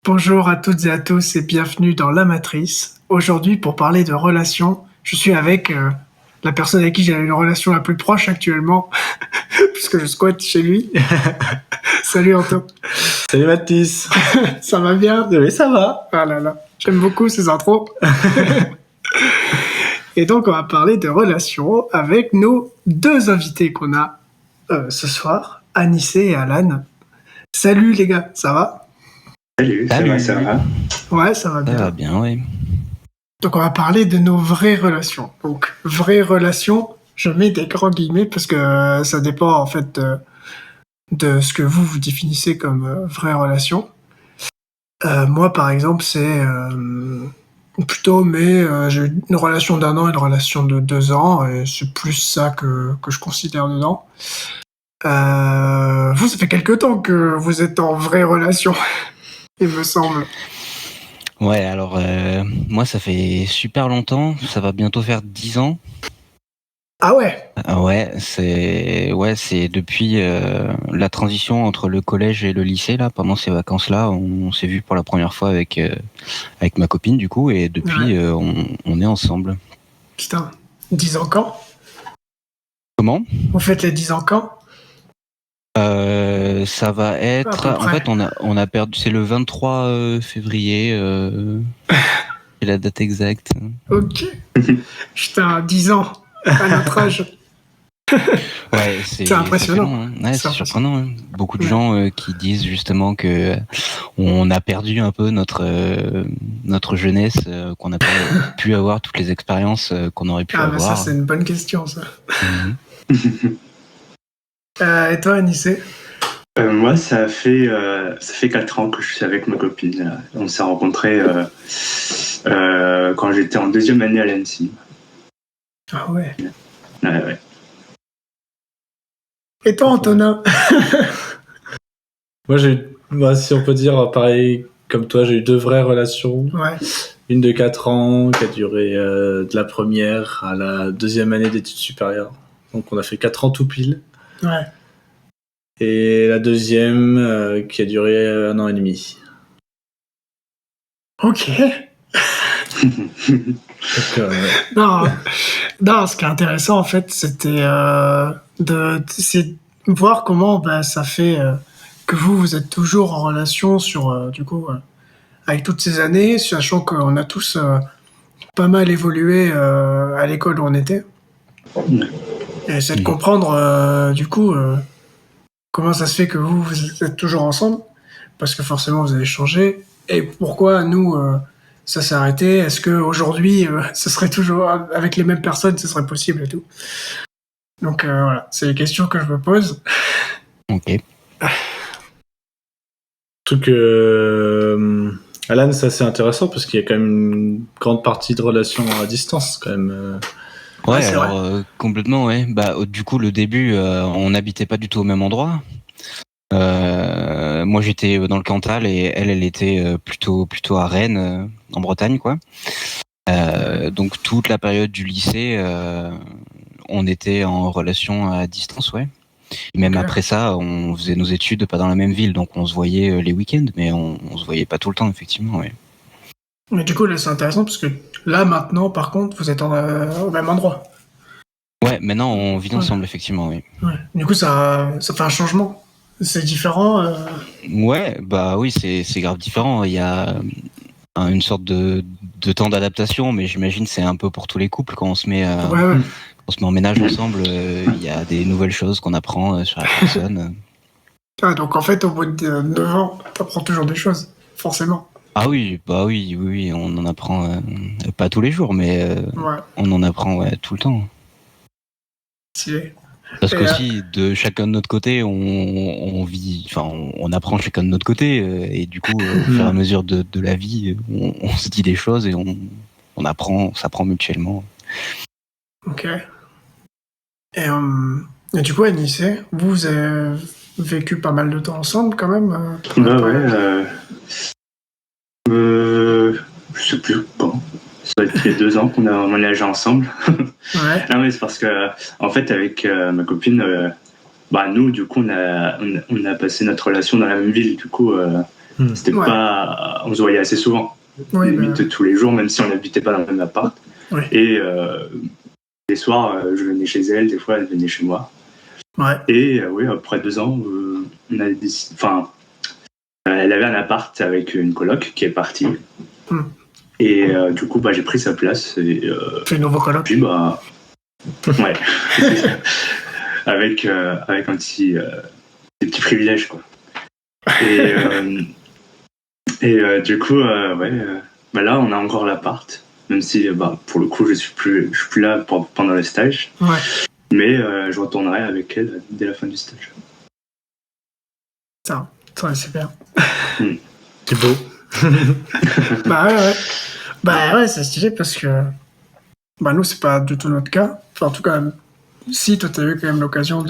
Bonjour à toutes et à tous et bienvenue dans La Matrice. Aujourd'hui, pour parler de relations, je suis avec la personne avec qui j'ai une relation la plus proche actuellement, puisque je squatte chez lui. Salut Anto. Salut Mathis. Ça va bien? Oui, ça va. Ah là là, j'aime beaucoup ces intros. Et donc, on va parler de relations avec nos deux invités qu'on a ce soir, Anissé et Alan. Salut les gars, ça va? Salut, ça va. Ouais, ça va bien. Ça va bien, oui. Donc on va parler de nos vraies relations. Donc vraies relations, je mets des grands guillemets parce que ça dépend en fait de ce que vous définissez comme vraie relation. Moi par exemple c'est plutôt j'ai eu une relation d'1 an et une relation de 2 ans et c'est plus ça que je considère dedans. Vous, ça fait quelque temps que vous êtes en vraie relation, il me semble. Ouais, alors moi ça fait super longtemps, ça va bientôt faire 10 ans. Ah ouais. Ouais, c'est depuis la transition entre le collège et le lycée là, pendant ces vacances-là, on s'est vu pour la première fois avec ma copine du coup, et depuis on est ensemble. Putain, 10 ans quand? Comment? Vous faites les 10 ans quand? Ça va être... En fait, on a perdu... C'est le 23 février. C'est la date exacte. Ok. Putain, 10 ans, à notre âge. Ouais, c'est impressionnant. Long, hein. Ouais, c'est surprenant. Hein. Beaucoup de gens qui disent justement que on a perdu un peu notre jeunesse, qu'on n'a pas pu avoir toutes les expériences qu'on aurait pu avoir. Ça, c'est une bonne question, ça. Et toi, Anissé? Moi, ça fait 4 ans que je suis avec ma copine. On s'est rencontrés quand j'étais en 2e année à l'ANSSI. Ah ouais. Ouais. Et toi, Antonin? Moi, si on peut dire pareil comme toi, j'ai eu 2 vraies relations. Ouais. Une de 4 ans qui a duré de la première à la 2e année d'études supérieures. Donc on a fait 4 ans tout pile. Ouais. Et la deuxième qui a duré 1 an et demi. Ok. Donc, non, ce qui est intéressant, en fait, c'était de voir comment ça fait que vous êtes toujours en relation sur, du coup, avec toutes ces années, sachant qu'on a tous pas mal évolué à l'école où on était. Et c'est de comprendre, du coup, comment ça se fait que vous êtes toujours ensemble, parce que forcément vous avez changé, et pourquoi nous, ça s'est arrêté. Est-ce qu'aujourd'hui, ce serait toujours avec les mêmes personnes, ce serait possible et tout. Donc voilà, c'est les questions que je me pose. Ok. Truc Alan, ça c'est intéressant parce qu'il y a quand même une grande partie de relations à distance quand même. Ouais, alors complètement, ouais. Bah du coup, le début, on n'habitait pas du tout au même endroit. Moi, j'étais dans le Cantal et elle était plutôt à Rennes, en Bretagne, quoi. Donc toute la période du lycée, on était en relation à distance, ouais. Et même après ça, on faisait nos études pas dans la même ville, donc on se voyait les week-ends, mais on se voyait pas tout le temps, effectivement, ouais. Mais du coup, là, c'est intéressant parce que là, maintenant, par contre, vous êtes au même endroit. Ouais, maintenant, on vit ensemble, effectivement, oui. Ouais. Du coup, ça fait un changement. C'est différent. Ouais, bah oui, c'est grave différent. Il y a une sorte de temps d'adaptation, mais j'imagine c'est un peu pour tous les couples quand on se met on se met en ménage ensemble. Il y a des nouvelles choses qu'on apprend sur la personne. Ah, donc en fait, au bout de 9 ans, t'apprends toujours des choses, forcément. Ah oui, bah oui, on en apprend pas tous les jours, mais on en apprend tout le temps. Stylé. Parce qu'aussi, de chacun de notre côté, on vit, enfin, on apprend chacun de notre côté, et du coup, au fur et à mesure de la vie, on se dit des choses et on apprend, on s'apprend mutuellement. Ok. Et du coup, Anissé, vous avez vécu pas mal de temps ensemble quand même. Je sais plus. Bon, ça doit être les 2 ans qu'on a emménagé ensemble. Ouais. Non, mais c'est parce que, en fait, avec ma copine, nous, du coup, on a passé notre relation dans la même ville. Du coup, C'était Ouais. pas, on se voyait assez souvent, Oui, limite tous les jours, même si on n'habitait pas dans le même appart. Ouais. Et les soirs, je venais chez elle, des fois elle venait chez moi. ouais. Et oui, après 2 ans, on a décidé, enfin, elle avait un appart avec une coloc qui est partie. Et du coup, j'ai pris sa place. Et C'est nouveau coloc. puis, ouais. avec un petit, des petits privilèges, quoi. Et du coup, là, on a encore l'appart. Même si, pour le coup, je suis plus là pendant le stage. Ouais. Mais je retournerai avec elle dès la fin du stage. Ça, c'est bien. C'est beau. Ouais, c'est stylé parce que nous, c'est pas du tout notre cas. Enfin, en tout cas, si toi, t'as eu quand même l'occasion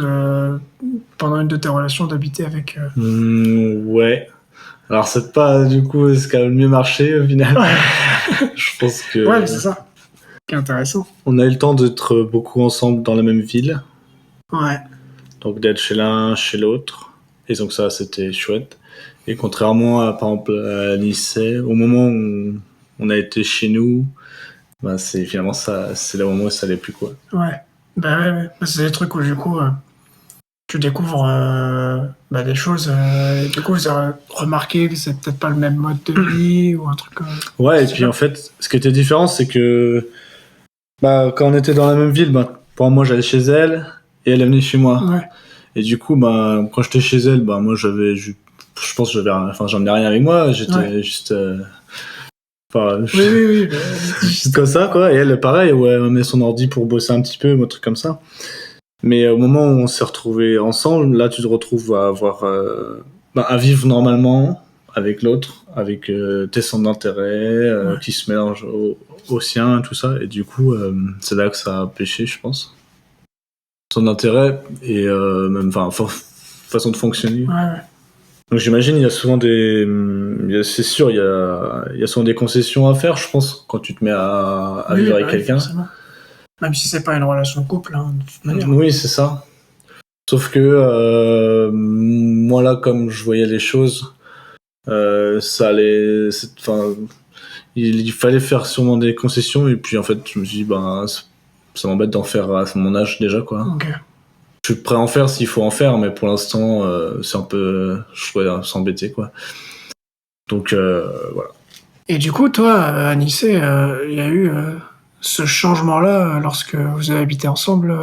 pendant une de tes relations, d'habiter avec. Ouais. Alors, c'est pas du coup ce qui a le mieux marché au final. Ouais. Je pense que. Ouais, mais c'est ça. Qui est intéressant. On a eu le temps d'être beaucoup ensemble dans la même ville. Ouais. Donc, d'être chez l'un, chez l'autre. Et donc, ça, c'était chouette. Et contrairement à, par exemple, à lycée, au moment où on a été chez nous, c'est finalement ça, c'est le moment où ça allait plus, quoi. Ouais. Ouais. C'est des trucs où, du coup, tu découvres des choses. Et du coup, vous avez remarqué que c'est peut-être pas le même mode de vie ou un truc. Ouais, et puis en fait, ce qui était différent, c'est que quand on était dans la même ville, pour moi, j'allais chez elle et elle venait chez moi. Ouais. Et du coup, quand j'étais chez elle, moi, je pense que j'emmenais rien avec moi, j'étais juste. Oui. Juste comme ça, quoi. Et elle, pareil, ouais, elle met son ordi pour bosser un petit peu, un truc comme ça. Mais au moment où on s'est retrouvés ensemble, là, tu te retrouves à avoir, à vivre normalement avec l'autre, avec tes centres d'intérêt qui se mélangent au sien, tout ça. Et du coup, c'est là que ça a pêché, je pense. Son intérêt et même, façon de fonctionner. Ouais. Donc j'imagine il y a souvent c'est sûr il y a souvent des concessions à faire, je pense, quand tu te mets à vivre avec quelqu'un. Forcément. Même si c'est pas une relation de couple, de toute manière. Oui, c'est ça. Sauf que moi là, comme je voyais les choses, ça allait, il fallait faire sûrement des concessions et puis en fait je me suis dit ça m'embête d'en faire à mon âge déjà, quoi. Ok. Je suis prêt à en faire s'il faut en faire, mais pour l'instant c'est un peu, je pourrais s'embêter, quoi. Donc voilà. Et du coup, toi, à Nice, il y a eu ce changement-là lorsque vous avez habité ensemble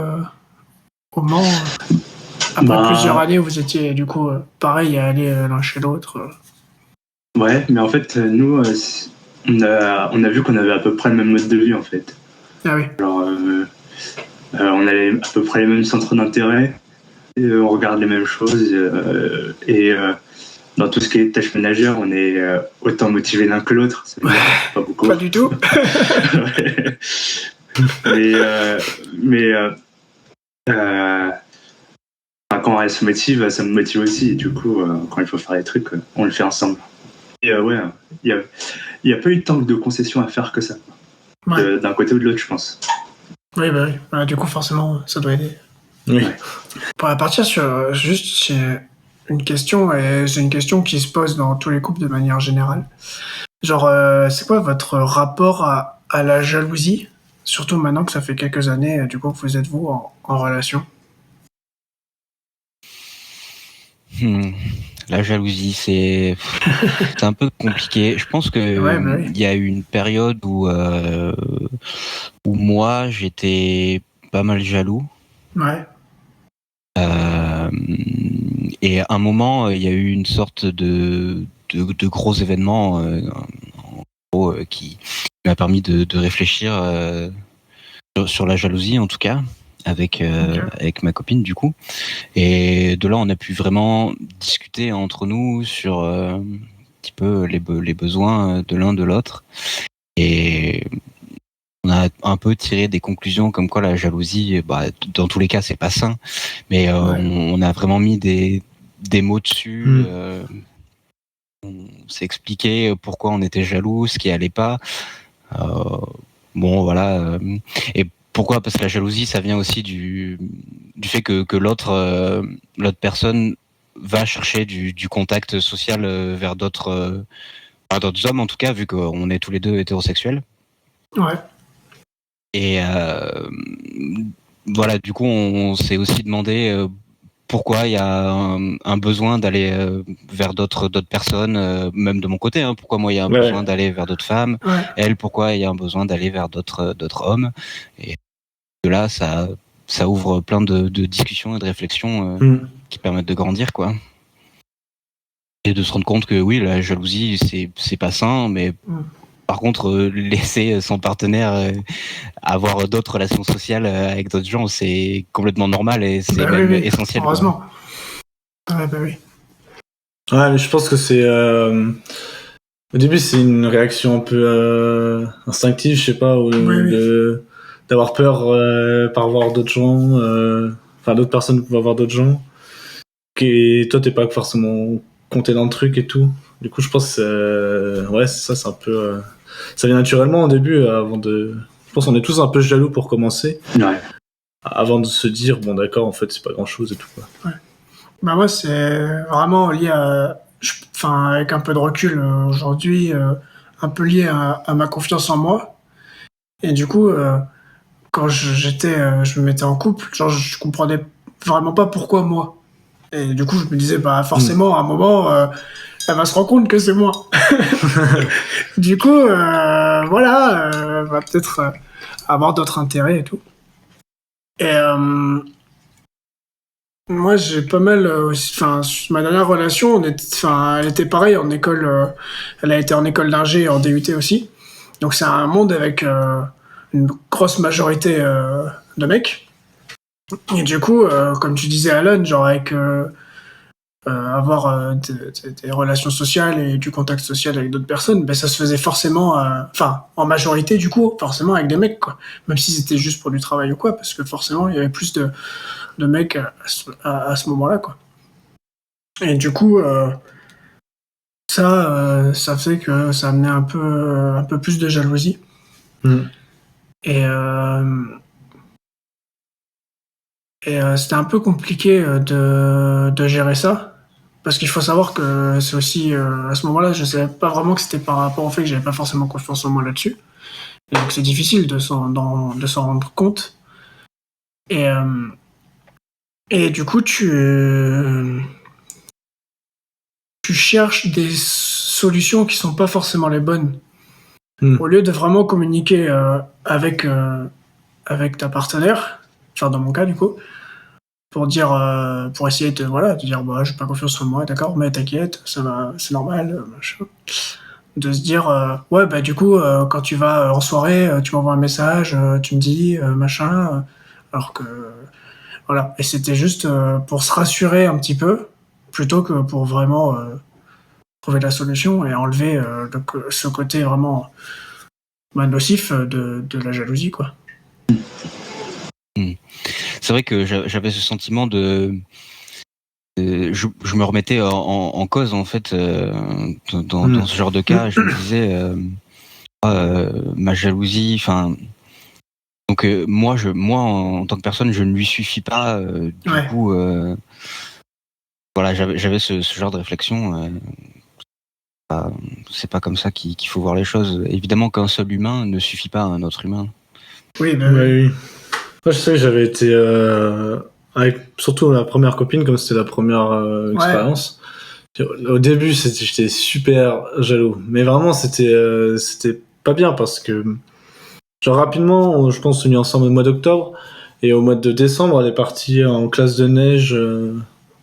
au Mans, après plusieurs années où vous étiez du coup pareil à aller l'un chez l'autre. Ouais, mais en fait, nous, on a vu qu'on avait à peu près le même mode de vie, en fait. Ah oui. Genre, on avait à peu près les mêmes centres d'intérêt, et, on regarde les mêmes choses, et dans tout ce qui est tâches ménagères, on est autant motivés l'un que l'autre. Pas beaucoup. Pas du tout. mais quand elle se motive, ça me motive aussi. Et du coup, quand il faut faire des trucs, on le fait ensemble. Et il y a pas eu tant de concessions à faire que ça. Ouais. D'un côté ou de l'autre, je pense. Oui, oui. Du coup, forcément, ça doit aider. Oui. Ouais. Pour partir sur juste une question, et c'est une question qui se pose dans tous les couples de manière générale. Genre, c'est quoi votre rapport à la jalousie, surtout maintenant que ça fait quelques années, du coup, que vous êtes en relation? La jalousie, c'est un peu compliqué. Je pense que il y a eu une période où moi j'étais pas mal jaloux. Ouais. Et à un moment, il y a eu une sorte de gros événement qui m'a permis de réfléchir sur la jalousie, en tout cas, avec ma copine, du coup. Et de là, on a pu vraiment discuter entre nous sur un petit peu les besoins de l'un de l'autre. Et on a un peu tiré des conclusions comme quoi la jalousie, dans tous les cas, c'est pas sain. Mais on a vraiment mis des mots dessus. On s'est expliqué pourquoi on était jaloux, ce qui allait pas. Voilà. Et pourquoi ? Parce que la jalousie, ça vient aussi du fait que l'autre personne va chercher du contact social vers d'autres hommes, en tout cas, vu qu'on est tous les deux hétérosexuels. Ouais. Et voilà, du coup, on s'est aussi demandé pourquoi il y a un besoin d'aller vers d'autres personnes, même de mon côté, hein, pourquoi moi il y a un besoin d'aller vers d'autres femmes, elle, pourquoi il y a un besoin d'aller vers d'autres hommes. Et de là, ça ouvre plein de discussions et de réflexions qui permettent de grandir, quoi. Et de se rendre compte que oui, la jalousie, c'est pas sain, mais par contre, laisser son partenaire avoir d'autres relations sociales avec d'autres gens, c'est complètement normal et c'est même essentiel. Heureusement. Ouais, bah oui. Ouais, mais je pense que c'est... Au début, c'est une réaction un peu instinctive, je sais pas, d'avoir peur par voir d'autres gens, d'autres personnes vont voir d'autres gens, et toi, t'es pas forcément compté dans le truc et tout. Du coup, je pense que c'est un peu... ça vient naturellement au début, Je pense qu'on est tous un peu jaloux pour commencer. Ouais. Avant de se dire, bon d'accord, en fait, c'est pas grand-chose et tout, quoi. Ouais. Bah moi, c'est vraiment lié avec un peu de recul aujourd'hui, un peu lié à ma confiance en moi. Et du coup, quand je me mettais en couple, genre, je comprenais vraiment pas pourquoi moi. Et du coup, je me disais, bah forcément, à un moment, elle va se rendre compte que c'est moi. Du coup, voilà, va peut-être avoir d'autres intérêts et tout. Et moi, j'ai pas mal ma dernière relation, elle était pareille en école. Elle a été en école d'ingé et en DUT aussi. Donc c'est un monde avec une grosse majorité de mecs. Et du coup, comme tu disais Alan, genre avec avoir des relations sociales et du contact social avec d'autres personnes, ben ça se faisait forcément, en majorité du coup, forcément avec des mecs, quoi. Même si c'était juste pour du travail ou quoi, parce que forcément il y avait plus de mecs à ce moment-là, quoi. Et du coup, ça fait que ça amenait un peu plus de jalousie. Et c'était un peu compliqué de gérer ça. Parce qu'il faut savoir que c'est aussi, à ce moment-là, je savais pas vraiment que c'était par rapport au fait que j'avais pas forcément confiance en moi là-dessus. Et donc c'est difficile de s'en rendre compte. Et du coup, tu cherches des solutions qui sont pas forcément les bonnes. Au lieu de vraiment communiquer avec ta partenaire, enfin dans mon cas du coup, pour essayer de dire bah j'ai pas confiance en moi, d'accord, mais t'inquiète, ça va, c'est normal, machin. De se dire ouais bah du coup quand tu vas en soirée, tu m'envoies un message, tu me dis machin, alors que voilà. Et c'était juste pour se rassurer un petit peu, plutôt que pour vraiment trouver la solution et enlever ce côté vraiment nocif de la jalousie, quoi. C'est vrai que j'avais ce sentiment je me remettais en cause en fait dans ce genre de cas. Je me disais ma jalousie, enfin donc moi en tant que personne je ne lui suffis pas, du coup voilà, j'avais ce genre de réflexion. C'est pas comme ça qu'il faut voir les choses. Évidemment qu'un seul humain ne suffit pas à un autre humain. Oui, oui. Moi, je sais que j'avais été avec surtout la première copine, comme c'était la première expérience. Au début, j'étais super jaloux, mais vraiment c'était pas bien parce que genre rapidement, je pense, on s'est mis ensemble au mois d'octobre et au mois de décembre, elle est partie en classe de neige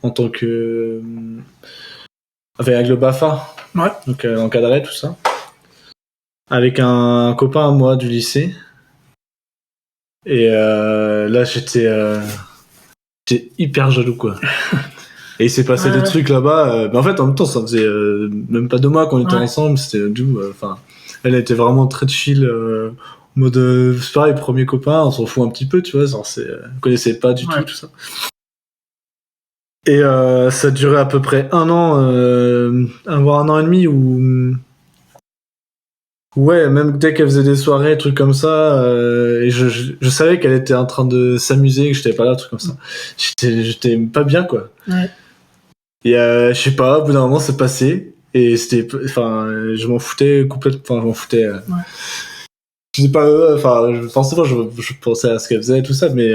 en tant que avec le BAFA, donc encadré tout ça, avec un copain à moi du lycée. Et là, j'étais hyper jaloux, quoi. Et il s'est passé des trucs là-bas. Mais en fait, en même temps, ça faisait même pas 2 mois qu'on était ensemble. C'était doux. Elle était vraiment très chill. En mode, c'est pareil, premier copain, on s'en fout un petit peu, tu vois. Genre, on connaissait pas du tout ça. Et ça a duré à peu près 1 an, voire 1 an et demi où... Ouais, même dès qu'elle faisait des soirées, trucs comme ça, et je savais qu'elle était en train de s'amuser, que j'étais pas là, trucs comme ça. J'étais pas bien, quoi. Ouais. Et je sais pas, au bout d'un moment, c'est passé. Et c'était, enfin, je m'en foutais complètement. Enfin, je m'en foutais. Je sais pas, forcément, je pensais à ce qu'elle faisait et tout ça, mais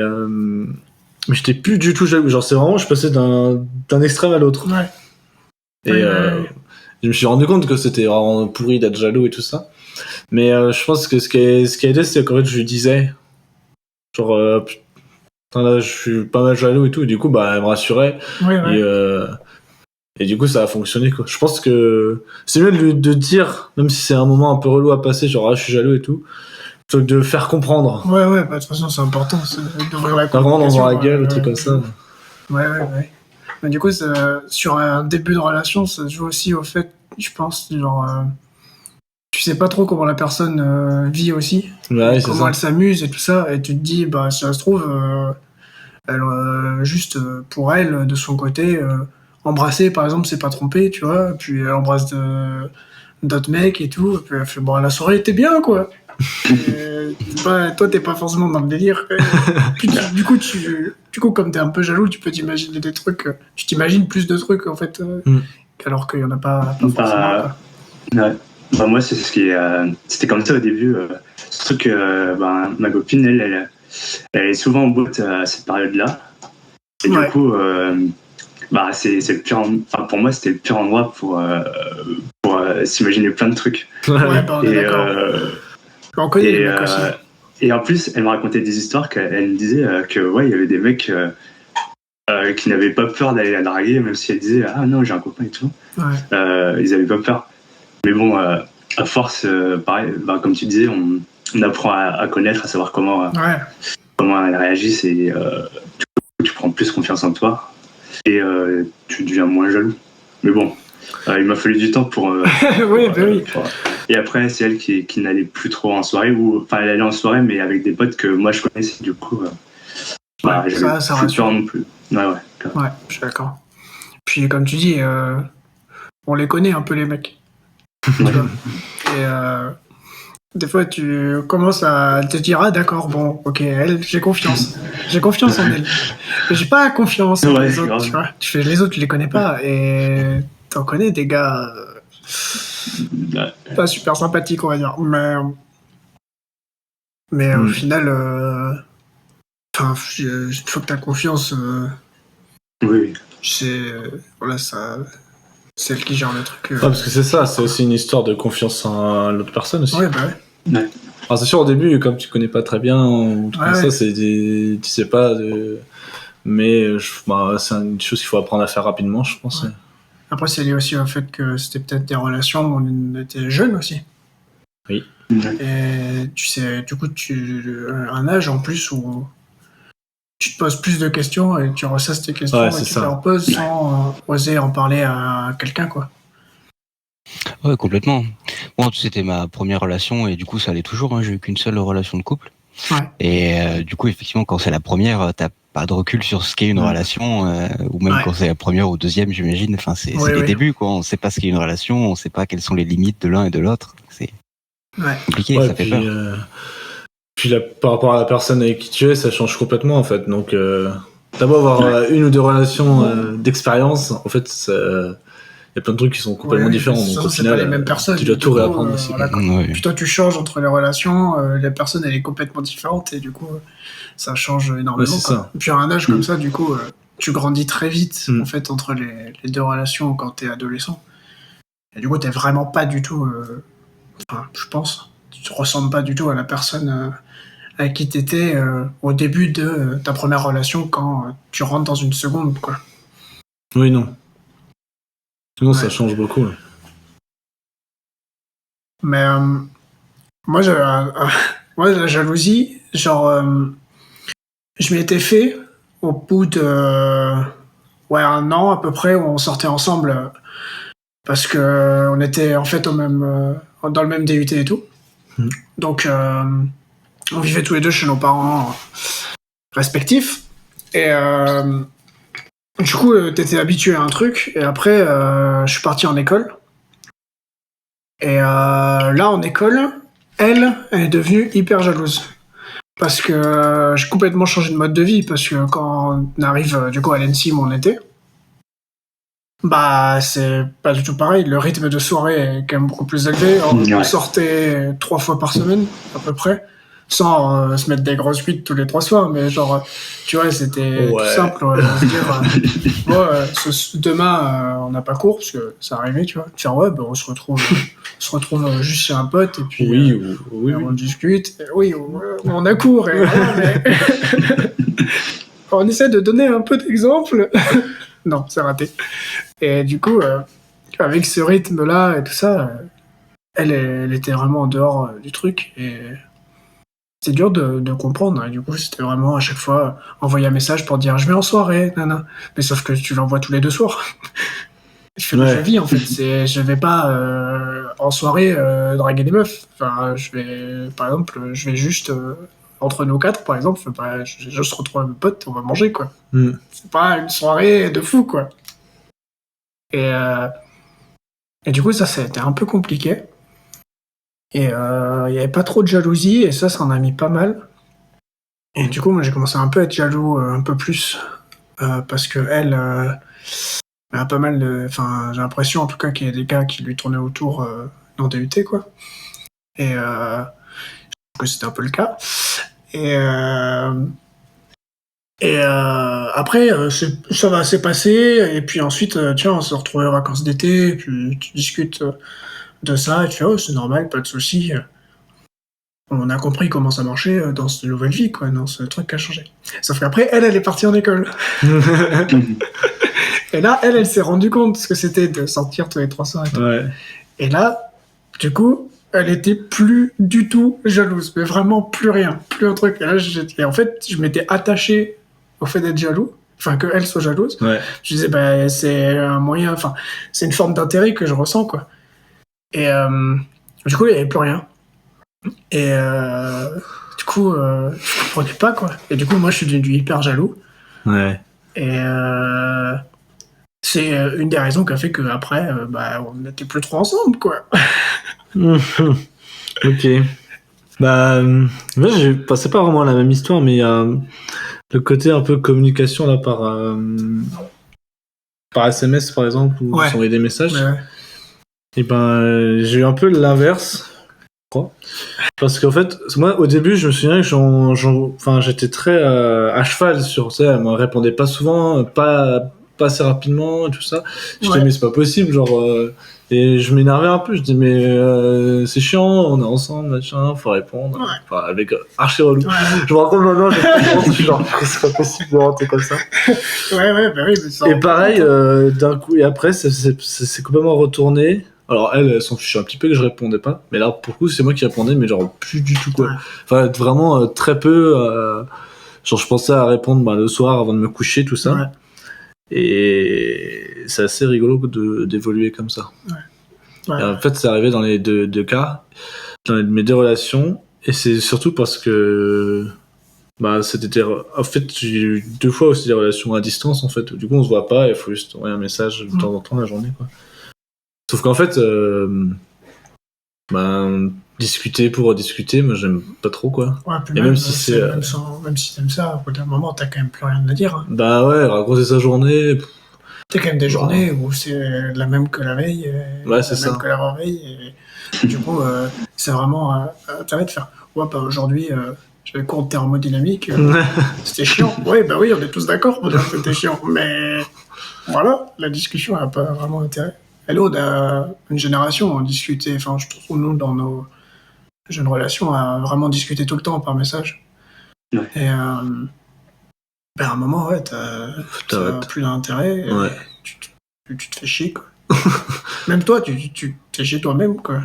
j'étais plus du tout jaloux. Genre, c'est vraiment, je passais d'un extrême à l'autre. Ouais. Et Ouais. je me suis rendu compte que c'était vraiment pourri d'être jaloux et tout ça. Mais je pense que ce qui a aidé, c'est qu'en fait, je lui disais, genre, putain, là, je suis pas mal jaloux et tout. Et du coup, bah, elle me rassurait. Ouais. Et du coup, ça a fonctionné, quoi. Je pense que c'est mieux de dire, même si c'est un moment un peu relou à passer, genre, ah, je suis jaloux et tout, plutôt que de faire comprendre. Ouais, bah, de toute façon, c'est important d'ouvrir la Pas vraiment communication. dans la gueule, ou truc comme ça. Ouais. Mais du coup, sur un début de relation, ça se joue aussi au fait, je pense, genre, tu sais pas trop comment la personne vit aussi, Ouais, c'est comment ça. elle s'amuse et tout ça, et tu te dis, bah, si ça se trouve, elle, juste pour elle, de son côté, embrasser, par exemple, c'est pas trompé, tu vois, puis elle embrasse d'autres mecs et tout, et puis elle fait, bon, la soirée était bien, quoi. Toi, t'es pas forcément dans le délire. Puis, du coup, comme t'es un peu jaloux, tu peux t'imaginer des trucs. Tu t'imagines plus de trucs, en fait, alors qu'il y en a pas forcément, quoi. Ouais. Bah, moi, c'est c'était comme ça au début. Surtout que ma copine, elle est souvent en boîte à cette période-là. Et du coup, c'est le pire. Enfin, pour moi, c'était le pire endroit pour s'imaginer plein de trucs. Ouais, bah, on est d'accord. On connaît les mecs aussi. Et en plus, elle me racontait des histoires qu'elle me disait que ouais, il y avait des mecs qui n'avaient pas peur d'aller la draguer, même si elle disait ah non, j'ai un copain et tout. Ouais. Ils avaient pas peur. Mais bon, à force, pareil, comme tu disais, on apprend à connaître, à savoir comment elles réagissent et tu prends plus confiance en toi et tu deviens moins jaloux. Mais bon, il m'a fallu du temps pour. Oui. Et après, c'est elle qui n'allait plus trop en soirée, enfin, elle allait en soirée, mais avec des potes que moi je connaissais, du coup, j'avais ça plus rassure. peur non plus. Ouais, je suis d'accord. Puis, comme tu dis, on les connaît un peu, les mecs. Tu vois. Et des fois, tu commences à te dire, ah d'accord, bon, ok, elle, j'ai confiance. J'ai confiance en elle. Mais j'ai pas confiance en les autres, tu vois. Tu fais, les autres, tu les connais pas. Et t'en connais des gars pas super sympathiques, on va dire. Mais au final, une fois que t'as confiance, oui. voilà, ça, c'est elle qui gère le truc. Parce que c'est ça, c'est aussi une histoire de confiance en l'autre personne aussi. Ouais, bah ouais. Alors c'est sûr, au début, comme tu connais pas très bien, ou tout comme ça, tu sais pas. Mais c'est une chose qu'il faut apprendre à faire rapidement, je pense. Ouais. Après, c'est lié aussi au fait que c'était peut-être des relations où on était jeunes aussi. Oui. Et tu sais, du coup, un âge en plus où tu te poses plus de questions et tu ressasses tes questions et tu te les reposes sans oser en parler à quelqu'un, quoi. Ouais, complètement. Bon, c'était ma première relation et du coup, ça allait toujours. Hein. J'ai eu qu'une seule relation de couple. Ouais. Et du coup, effectivement, quand c'est la première, t'as pas de recul sur ce qu'est une relation, ou même quand c'est la première ou deuxième, j'imagine. Enfin, c'est les débuts, quoi. On sait pas ce qu'est une relation, on sait pas quelles sont les limites de l'un et de l'autre. C'est compliqué, ça fait peur. Puis par rapport à la personne avec qui tu es, ça change complètement, en fait. Donc, t'as beau avoir une ou deux relations d'expérience, en fait, il y a plein de trucs qui sont complètement différents. Donc au final, pas les mêmes personnes, tu dois tout réapprendre aussi. Puis toi, tu changes entre les relations, la personne elle est complètement différente et du coup, ça change énormément. Ouais, ça. Et puis à un âge comme ça, du coup, tu grandis très vite en fait entre les deux relations quand t'es adolescent. Et du coup, t'es vraiment pas du tout, je pense, tu ressembles pas du tout à la personne avec qui t'étais au début de ta première relation quand tu rentres dans une seconde, quoi. Oui, non. Non, ça change beaucoup. Ouais. Mais moi, la jalousie, genre, je m'y étais fait au bout de un an à peu près où on sortait ensemble parce que on était en fait dans le même DUT et tout. Donc, on vivait tous les deux chez nos parents respectifs et du coup, t'étais habitué à un truc et après, je suis parti en école. Et là, en école, elle est devenue hyper jalouse. Parce que j'ai complètement changé de mode de vie. Parce que quand on arrive du coup à l'ENSIM où on était, Bah, c'est pas du tout pareil. Le rythme de soirée est quand même beaucoup plus élevé. On sortait 3 fois par semaine, à peu près. Sans se mettre des grosses cuites tous les 3 soirs, mais genre, tu vois, c'était tout simple. Se dire, demain, on n'a pas cours, parce que ça arrivait, tu vois. Faire, ouais, ben, on se retrouve juste chez un pote, et puis on discute. Oui, on a cours, et voilà, mais... on essaie de donner un peu d'exemple. Non, c'est raté. Et du coup, avec ce rythme-là et tout ça, elle était vraiment en dehors du truc. Et c'est dur de comprendre. Et du coup, c'était vraiment à chaque fois envoyer un message pour dire je vais en soirée, nana. Mais sauf que tu l'envoies tous les 2 soirs. Je fais ma vie en fait. Je vais pas en soirée draguer des meufs. Enfin, par exemple, je vais juste entre nous 4, par exemple, je se retrouve avec mes potes, on va manger quoi. C'est pas une soirée de fou quoi. Et du coup, ça a été un peu compliqué. Et il y avait pas trop de jalousie, et ça en a mis pas mal. Et du coup, moi, j'ai commencé un peu à être jaloux, un peu plus, parce que elle a pas mal de... Enfin, j'ai l'impression, en tout cas, qu'il y a des gars qui lui tournaient autour dans DUT, quoi. Et je trouve que c'était un peu le cas. Et après, ça s'est passé, et puis ensuite, tiens, on s'est retrouvés aux vacances d'été, et puis tu discutes de ça, et tu fais, oh, c'est normal, pas de soucis. On a compris comment ça marchait dans cette nouvelle vie, quoi, dans ce truc qui a changé. Sauf qu'après, elle est partie en école. Et là, elle s'est rendue compte ce que c'était de sortir tous les 3 soirs. Et là, du coup, elle était plus du tout jalouse, mais vraiment plus rien, plus un truc. Et là, en fait, je m'étais attaché au fait d'être jaloux, enfin qu'elle soit jalouse. Je disais, bah, c'est un moyen, enfin, c'est une forme d'intérêt que je ressens, quoi. Et du coup, il n'y avait plus rien. Et du coup, je comprenais pas, quoi. Et du coup, moi, je suis devenu hyper jaloux. Et c'est une des raisons qui a fait qu'après, on n'était plus trop ensemble, quoi. Ok. Bah, moi, c'est pas vraiment la même histoire, mais le côté un peu communication là par SMS par exemple, où on s'envoie des messages. Et ben, j'ai eu un peu l'inverse, je crois. Parce qu'en fait, moi, au début, je me souviens que j'étais très à cheval sur ça. Elle me répondait pas souvent, pas assez rapidement, et tout ça. Je disais, mais c'est pas possible, genre. Et je m'énervais un peu. Je dis, mais c'est chiant, on est ensemble, machin, faut répondre. Enfin, avec archi relou. Je me rends compte maintenant, je suis genre, c'est pas possible de rentrer comme ça. Bah oui. Et pareil, d'un coup, et après, c'est complètement retourné. Alors elle s'en fichait un petit peu que je répondais pas, mais là pour le coup c'est moi qui répondais, mais genre plus du tout quoi. Enfin vraiment très peu. Genre je pensais à répondre le soir avant de me coucher, tout ça. Et c'est assez rigolo d'évoluer comme ça. Et en fait c'est arrivé dans les deux cas, dans mes 2 relations, et c'est surtout parce que en fait j'ai eu 2 fois aussi des relations à distance en fait. Du coup on se voit pas, il faut juste envoyer un message de temps en temps la journée quoi. Sauf qu'en fait, discuter pour discuter, moi j'aime pas trop quoi. Et même si t'aimes ça, au bout d'un moment t'as quand même plus rien à dire. Hein. Bah ouais, raconter sa journée. T'as quand même des journées où c'est la même que la veille, c'est même que l'avant-veille. Et du coup, c'est vraiment intérêt de faire. Aujourd'hui, j'avais cours de thermodynamique, c'était chiant. Oui, on est tous d'accord pour dire que c'était chiant, mais voilà, la discussion n'a pas vraiment intérêt. Et l'autre, une génération, on discutait, enfin, je trouve, nous, dans nos jeunes relations, à vraiment discuter tout le temps par message. Et à un moment, t'as plus d'intérêt, tu te fais chier, quoi. Même toi, tu t'es chez toi-même, quoi.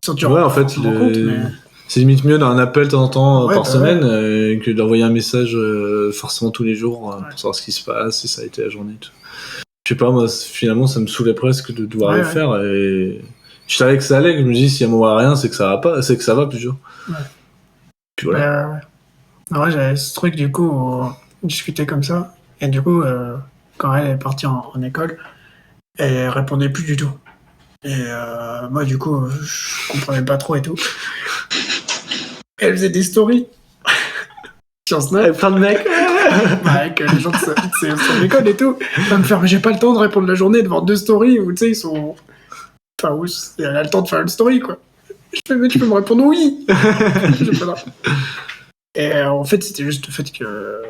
En fait, c'est limite mieux d'un appel de temps en temps par semaine que d'envoyer un message forcément tous les jours pour savoir ce qui se passe, si ça a été la journée et tout. Je sais pas, moi, finalement, ça me saoulait presque de devoir le faire, et je savais que ça allait, que je me dis, si elle m'envoie rien, c'est que ça va pas, c'est que ça va plutôt. Puis voilà. J'avais ce truc, du coup, où on discutait comme ça, et du coup, quand elle est partie en école, elle répondait plus du tout. Et moi, du coup, je comprenais pas trop et tout. Elle faisait des stories sur Snap. Avec plein de mecs. Avec les gens de son école et tout. Il va me faire, mais j'ai pas le temps de répondre la journée devant 2 stories où, tu sais, ils sont... Enfin, où il a le temps de faire une story, quoi. Je fais, mais tu peux me répondre oui. J'ai pas le temps. Et en fait, c'était juste le fait que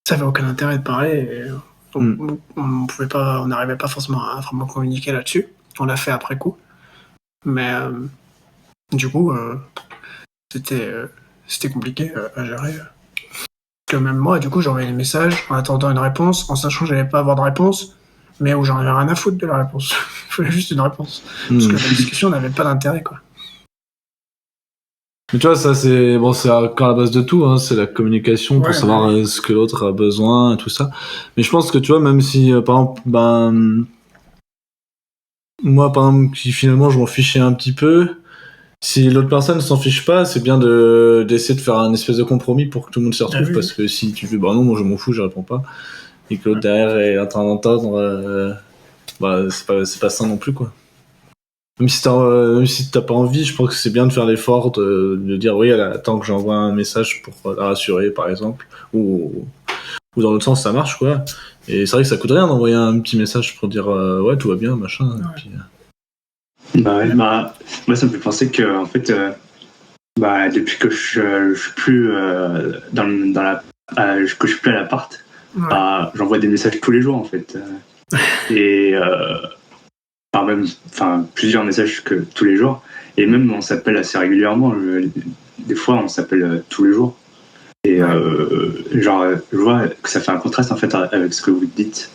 ça avait aucun intérêt de parler. Et on n'arrivait pas forcément à vraiment communiquer là-dessus. On l'a fait après coup. Mais du coup, c'était compliqué à gérer. Que même moi, du coup, j'envoyais des messages en attendant une réponse, en sachant que j'allais pas avoir de réponse, mais où j'en avais rien à foutre de la réponse. Il fallait juste une réponse. Parce que la discussion n'avait pas d'intérêt, quoi. Mais tu vois, ça, c'est encore la base de tout, hein. C'est la communication pour savoir ce que l'autre a besoin et tout ça. Mais je pense que, tu vois, même si, par exemple, moi, par exemple, si finalement je m'en fichais un petit peu, si l'autre personne ne s'en fiche pas, c'est bien d'essayer de faire un espèce de compromis pour que tout le monde s'y retrouve, parce que si tu fais, non, moi je m'en fous, je réponds pas, et que l'autre derrière est en train d'entendre, c'est pas sain non plus, quoi. Même si t'as pas envie, je pense que c'est bien de faire l'effort de dire oui, elle attend que j'envoie un message pour la rassurer, par exemple, ou dans l'autre sens, ça marche, quoi. Et c'est vrai que ça coûte rien d'envoyer un petit message pour dire ouais, tout va bien, machin. Ouais. Et puis, moi, ça me fait penser que, en fait, depuis que je suis plus que je suis plus à l'appart, j'envoie des messages tous les jours, en fait. Et plusieurs messages tous les jours. Et même, on s'appelle assez régulièrement. Des fois, on s'appelle tous les jours. Et je vois que ça fait un contraste, en fait, avec ce que vous dites.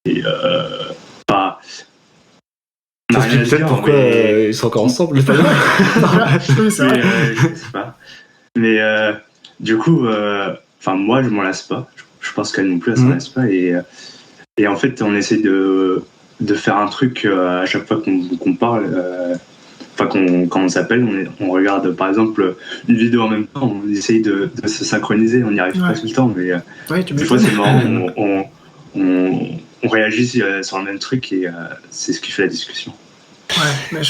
Et ça explique peut-être pourquoi ils sont encore ensemble. C'est vrai. Je sais pas. Mais du coup, moi, je m'en lasse pas. Je pense qu'elle non plus, elle s'en lasse pas. Et en fait, on essaie de faire un truc à chaque fois qu'on parle. Quand on s'appelle, on regarde par exemple une vidéo en même temps. On essaye de se synchroniser. On n'y arrive pas tout le temps, mais des fois c'est marrant. On réagit sur le même truc et c'est ce qui fait la discussion.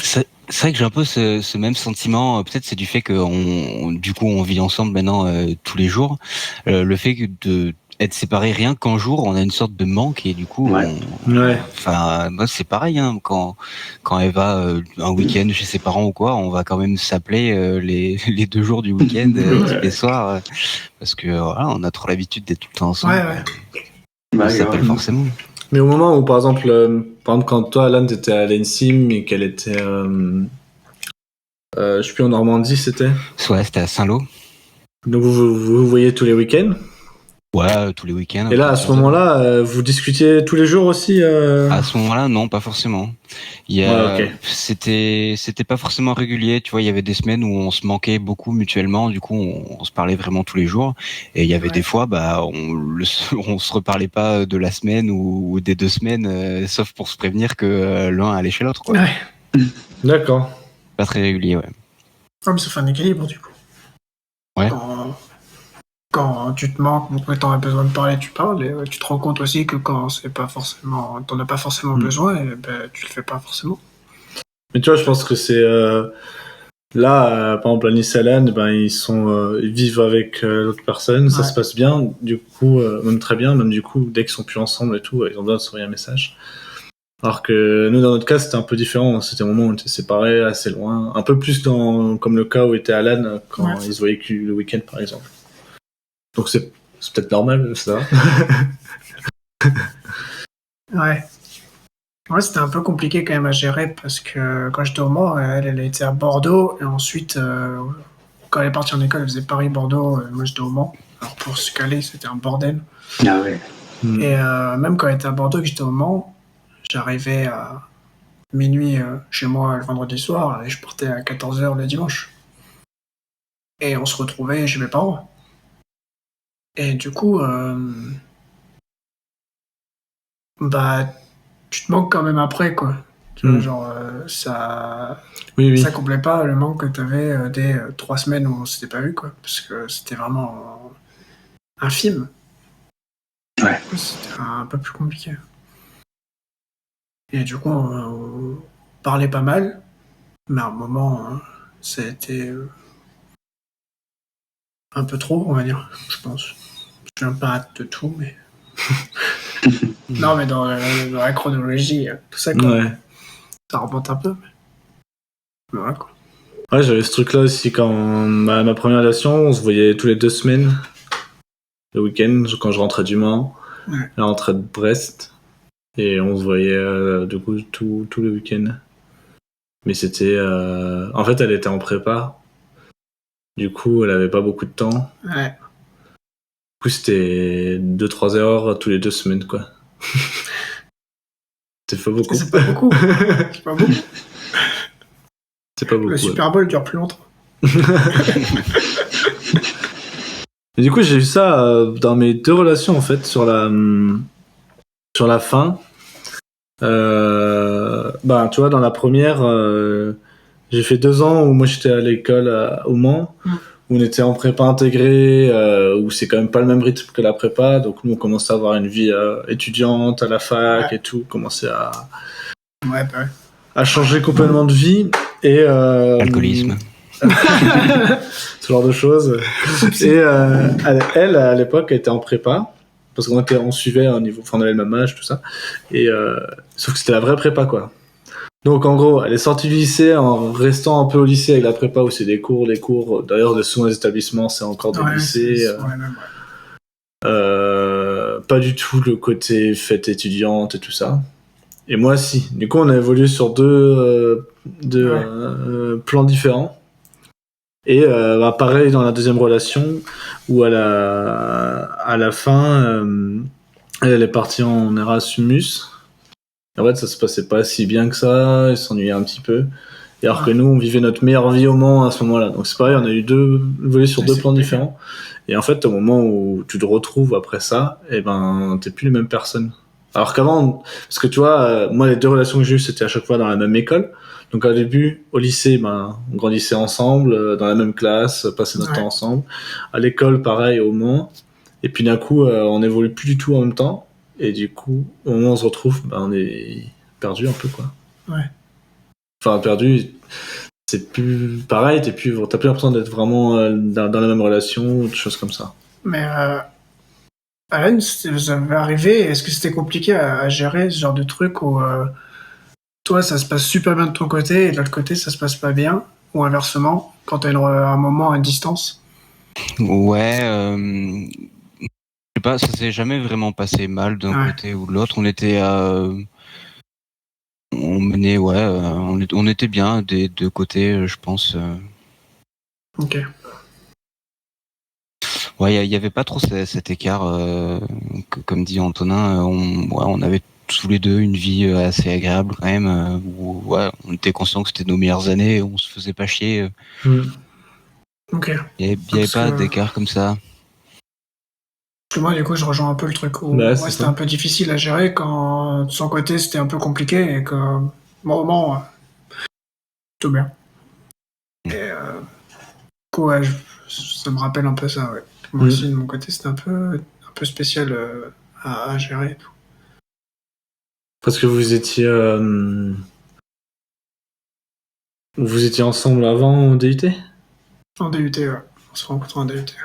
C'est vrai que j'ai un peu ce même sentiment. Peut-être c'est du fait que on vit ensemble maintenant tous les jours. Le fait de être séparés rien qu'un jour, on a une sorte de manque et du coup, enfin, moi c'est pareil. Hein, quand elle va un week-end chez ses parents ou quoi, on va quand même s'appeler les 2 jours du week-end tous les soirs parce que voilà, on a trop l'habitude d'être tout le temps ensemble. On s'appelle forcément. Mais au moment où, par exemple, quand toi, Alan, t'étais à l'ENSIM et qu'elle était, je sais plus, en Normandie, c'était ? Ouais, c'était à Saint-Lô. Donc vous voyez tous les week-ends ? Ouais, tous les week-ends. Et là, à ce moment-là, vous discutiez tous les jours aussi À ce moment-là, non, pas forcément. C'était pas forcément régulier. Tu vois, il y avait des semaines où on se manquait beaucoup mutuellement. Du coup, on se parlait vraiment tous les jours. Et il y avait des fois, on se reparlait pas de la semaine ou des 2 semaines, sauf pour se prévenir que l'un allait chez l'autre, quoi. Ouais. D'accord. Pas très régulier, ouais. Mais ça fait un équilibre, du coup. Ouais. Quand tu te manques, quand t'en as besoin de parler, tu parles, et tu te rends compte aussi que quand c'est pas forcément, t'en as pas forcément besoin, et tu le fais pas forcément. Mais tu vois, je pense que c'est là, par exemple, Anis et Alan, ils vivent avec l'autre personne, ça se passe bien, du coup, même très bien, même du coup, dès qu'ils sont plus ensemble et tout, ils ont besoin de s'envoyer un message. Alors que nous, dans notre cas, c'était un peu différent. C'était un moment où on était séparés, assez loin, un peu plus comme le cas où était Alan quand ils se voyaient que le week-end, par exemple. Donc c'est peut-être normal, ça. Ouais, c'était un peu compliqué quand même à gérer parce que quand j'étais au Mans, elle était à Bordeaux et ensuite, quand elle est partie en école, elle faisait Paris-Bordeaux, moi j'étais au Mans. Alors pour se caler, c'était un bordel. Ah ouais. Et même quand elle était à Bordeaux et que j'étais au Mans, j'arrivais à minuit chez moi le vendredi soir et je partais à 14h le dimanche. Et on se retrouvait chez mes parents. Et du coup, tu te manques quand même après, quoi. Tu vois, genre, ça comblait pas le manque que t'avais des 3 semaines où on s'était pas vu, quoi. Parce que c'était vraiment infime. Ouais. C'était un peu plus compliqué. Et du coup, on parlait pas mal, mais à un moment, ça a été un peu trop, on va dire, je pense. Je ne pas de tout, mais. Non, mais dans la chronologie, tout ça, quoi. Ouais. Ça remonte un peu. Mais voilà, quoi. Ouais, j'avais ce truc-là aussi quand ma première relation, on se voyait tous les 2 semaines, le week-end, quand je rentrais du Mans, Ouais. elle rentrait de Brest, et on se voyait du coup tout le week-end. Mais c'était... En fait, elle était en prépa, du coup, elle avait pas beaucoup de temps. Ouais. Du coup, c'était 2-3 heures tous les 2 semaines, quoi. C'est pas beaucoup. C'est pas beaucoup. C'est pas beaucoup. C'est pas beaucoup. Le Super Bowl dure plus longtemps. Et du coup, j'ai eu ça dans mes 2 relations, en fait, sur la fin. Bah, tu vois, dans la première, j'ai fait 2 ans où moi j'étais à l'école au Mans, où on était en prépa intégrée, où c'est quand même pas le même rythme que la prépa, donc nous on commençait à avoir une vie étudiante à la fac et tout, commençait Ouais. à changer complètement de vie et Alcoolisme. ce genre de choses. Et elle à l'époque elle était en prépa parce qu'on suivait un niveau, enfin on avait le même âge tout ça, et sauf que c'était la vraie prépa quoi. Donc en gros, elle est sortie du lycée en restant un peu au lycée avec la prépa où c'est des cours, les cours. D'ailleurs, souvent les établissements, c'est encore des lycées. Pas du tout le côté fête étudiante et tout ça. Et moi, si. Du coup, on a évolué sur deux plans différents. Et pareil dans la deuxième relation où à la fin, elle est partie en Erasmus. En fait, ça se passait pas si bien que ça, elle s'ennuyait un petit peu. Et alors que nous, on vivait notre meilleure vie au Mans à ce moment-là. Donc c'est pareil, on a eu volé sur 2 plans différents. Et en fait, au moment où tu te retrouves après ça, eh ben, t'es plus les mêmes personnes. Alors qu'avant, parce que tu vois, moi, les 2 relations que j'ai eues, c'était à chaque fois dans la même école. Donc au début, au lycée, on grandissait ensemble, dans la même classe, passait notre temps ensemble. À l'école, pareil, au Mans. Et puis d'un coup, on évolue plus du tout en même temps. Et du coup, au moment où on se retrouve, on est perdu un peu, quoi. Ouais. Enfin, perdu, c'est plus pareil, t'as plus l'impression d'être vraiment dans la même relation ou des choses comme ça. Mais Alan, vous avez arrivé, est-ce que c'était compliqué à gérer ce genre de truc où toi, ça se passe super bien de ton côté et de l'autre côté, ça se passe pas bien, ou inversement, quand t'as un moment à distance? Ouais, je sais pas, ça s'est jamais vraiment passé mal d'un côté ou de l'autre. On était, on menait, on était bien des 2 côtés, je pense. Ok. Ouais, il y avait pas trop cet écart, comme dit Antonin. On avait tous les 2 une vie assez agréable quand même. Où, on était conscients que c'était nos meilleures années, on se faisait pas chier. Ok. Il y avait pas d'écart comme ça. Parce que moi, du coup, je rejoins un peu le truc où c'était un peu difficile à gérer quand de son côté c'était un peu compliqué et que moi, au moment, tout bien. Et du coup, ça me rappelle un peu ça, ouais. Moi aussi, de mon côté, c'était un peu spécial à gérer et tout. Parce que vous étiez ensemble avant au DUT ? En DUT, ouais. On se rencontre en DUT.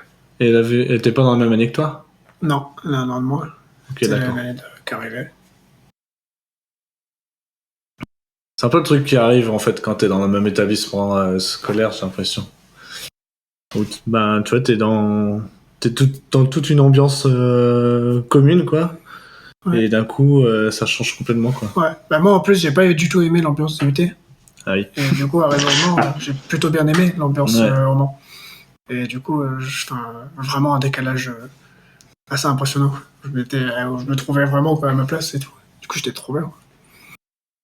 Et elle était pas dans la même année que toi ? Non, elle a un an de moins. Ok, d'accord. L'année qui arrivait. C'est un peu le truc qui arrive en fait quand t'es dans le même établissement scolaire, j'ai l'impression. Où tu vois, t'es dans toute une ambiance commune, quoi. Ouais. Et d'un coup, ça change complètement, quoi. Ouais. Bah moi, en plus, j'ai pas du tout aimé l'ambiance DUT. Ah oui. Et du coup, arrivé au Mans, j'ai plutôt bien aimé l'ambiance au Mans. Et du coup, vraiment un décalage assez impressionnant. Je me trouvais vraiment à ma place et tout. Du coup, j'étais trop bien.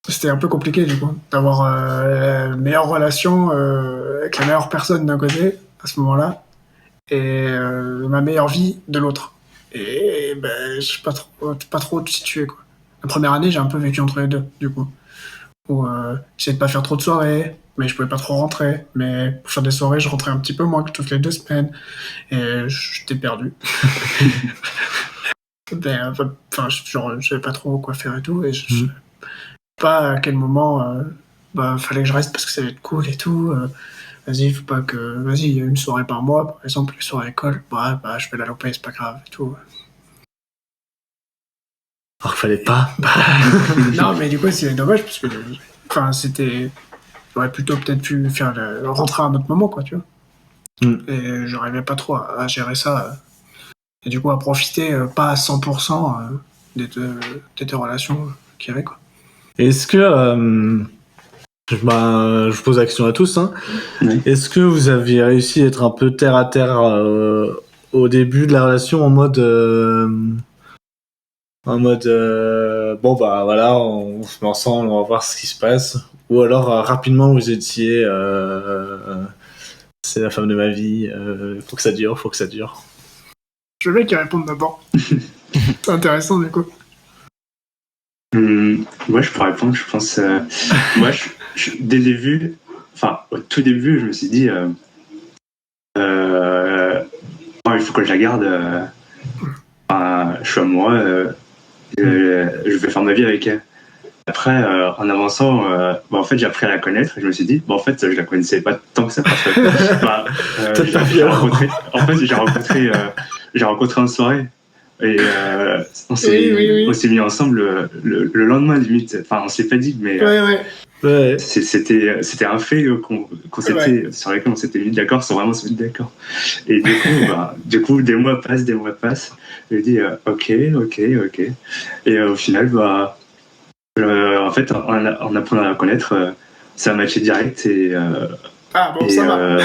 C'était un peu compliqué, du coup, d'avoir la meilleure relation avec la meilleure personne d'un côté, à ce moment-là, et ma meilleure vie de l'autre. Et je sais pas trop te situer, quoi. La première année, j'ai un peu vécu entre les deux, du coup. Où j'essayais de pas faire trop de soirées, mais je pouvais pas trop rentrer. Mais pour faire des soirées, je rentrais un petit peu moins que toutes les 2 semaines. Et j'étais perdu. Je savais pas trop quoi faire et tout. Et je savais pas à quel moment fallait que je reste parce que ça allait être cool et tout. vas-y, faut pas que, vas-y, il y a une soirée par mois, par exemple, les soirées école, bah, je vais la louper, c'est pas grave, et tout. Alors fallait pas. Non, mais du coup, c'est dommage, parce que, enfin, j'aurais plutôt peut-être pu rentrer à un autre moment, quoi, tu vois. Et j'arrivais pas trop à gérer ça. Et du coup, à profiter, pas à 100% des deux relations qu'il y avait, quoi. Est-ce que, je pose la question à tous, hein. Oui. Est-ce que vous aviez réussi à être un peu terre à terre au début de la relation en mode, bon bah voilà, on se met ensemble, on va voir ce qui se passe, ou alors rapidement vous étiez, c'est la femme de ma vie, faut que ça dure. Je veux bien qu'ils répondent d'abord. C'est intéressant, du coup. Ouais, je peux répondre, je pense. Moi, dès le début, enfin, au tout début, je me suis dit, oh, il faut que je la garde. Je suis amoureux, je vais faire ma vie avec elle. Après, en avançant, en fait, j'ai appris à la connaître et je me suis dit, en fait, je la connaissais pas tant que ça parce que en fait, j'ai rencontré en soirée et on s'est mis ensemble le lendemain limite. Enfin, on s'est pas dit, mais Ouais. c'était un fait sur lequel on s'était mis d'accord sans vraiment se mettre d'accord. Et du coup, des mois passent. Je me dis, ok. Et au final, en fait, en apprenant à la connaître, ça a matché direct Ah bon, ça va.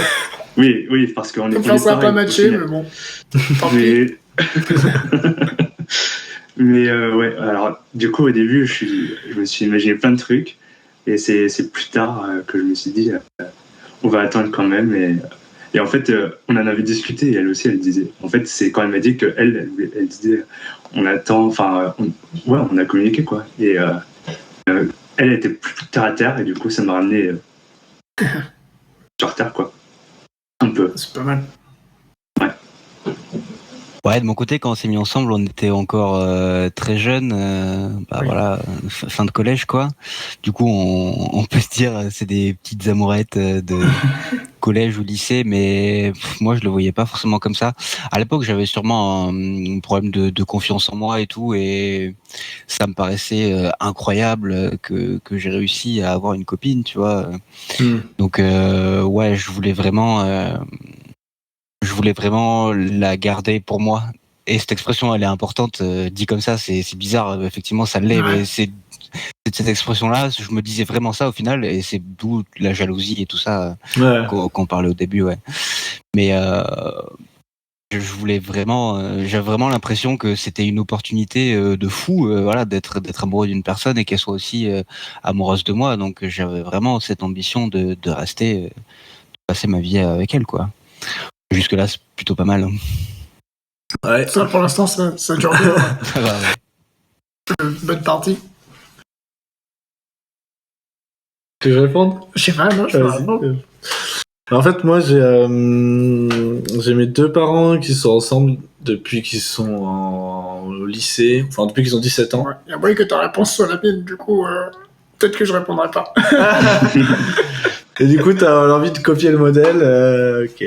Oui, parce qu'on est. Enfin, ça n'a pas matché, mais bon. Tant pis. Mais ouais, alors du coup au début je me suis imaginé plein de trucs et c'est plus tard que je me suis dit on va attendre quand même et en fait on en avait discuté et elle aussi elle disait en fait c'est quand elle m'a dit que elle disait on attend enfin on a communiqué quoi et elle était plus terre à terre et du coup ça m'a ramené sur terre quoi un peu. C'est pas mal. Ouais, de mon côté, quand on s'est mis ensemble, on était encore très jeunes, voilà, fin de collège, quoi. Du coup, on peut se dire, c'est des petites amourettes de collège ou lycée, mais moi, je le voyais pas forcément comme ça. À l'époque, j'avais sûrement un problème de confiance en moi et tout, et ça me paraissait incroyable que j'ai réussi à avoir une copine, tu vois. Donc, ouais, je voulais vraiment la garder pour moi. Et cette expression, elle est importante. Dit comme ça, c'est bizarre. Effectivement, ça l'est. Mais c'est cette expression-là, je me disais vraiment ça au final. Et c'est d'où la jalousie et tout ça qu'on parlait au début. Ouais. Mais je voulais vraiment, j'avais vraiment l'impression que c'était une opportunité de fou, voilà, d'être amoureux d'une personne et qu'elle soit aussi amoureuse de moi. Donc j'avais vraiment cette ambition de rester, de passer ma vie avec elle, quoi. Jusque-là, c'est plutôt pas mal. Ouais. Ça, pour l'instant, ça dure bien. Ça va, ouais. Bonne partie. Que je réponde ? Je sais pas, non, je peux répondre. En fait, moi, j'ai mes deux parents qui sont ensemble depuis qu'ils sont au lycée, enfin depuis qu'ils ont 17 ans. Ouais. Il y a moyen que ta réponse soit la mienne, du coup, peut-être que je répondrai pas. Et du coup, t'as envie de copier le modèle, ok.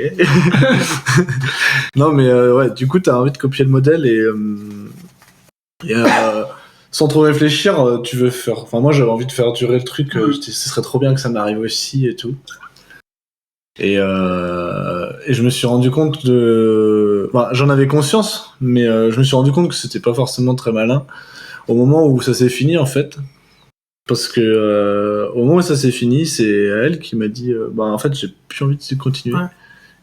Non, mais ouais, du coup, t'as envie de copier le modèle et sans trop réfléchir, tu veux faire. Enfin, moi, j'avais envie de faire durer le truc. Ce serait trop bien que ça m'arrive aussi et tout. Et je me suis rendu compte j'en avais conscience, mais je me suis rendu compte que c'était pas forcément très malin au moment où ça s'est fini en fait. Parce que au moment où ça s'est fini, c'est elle qui m'a dit en fait j'ai plus envie de continuer. Ouais.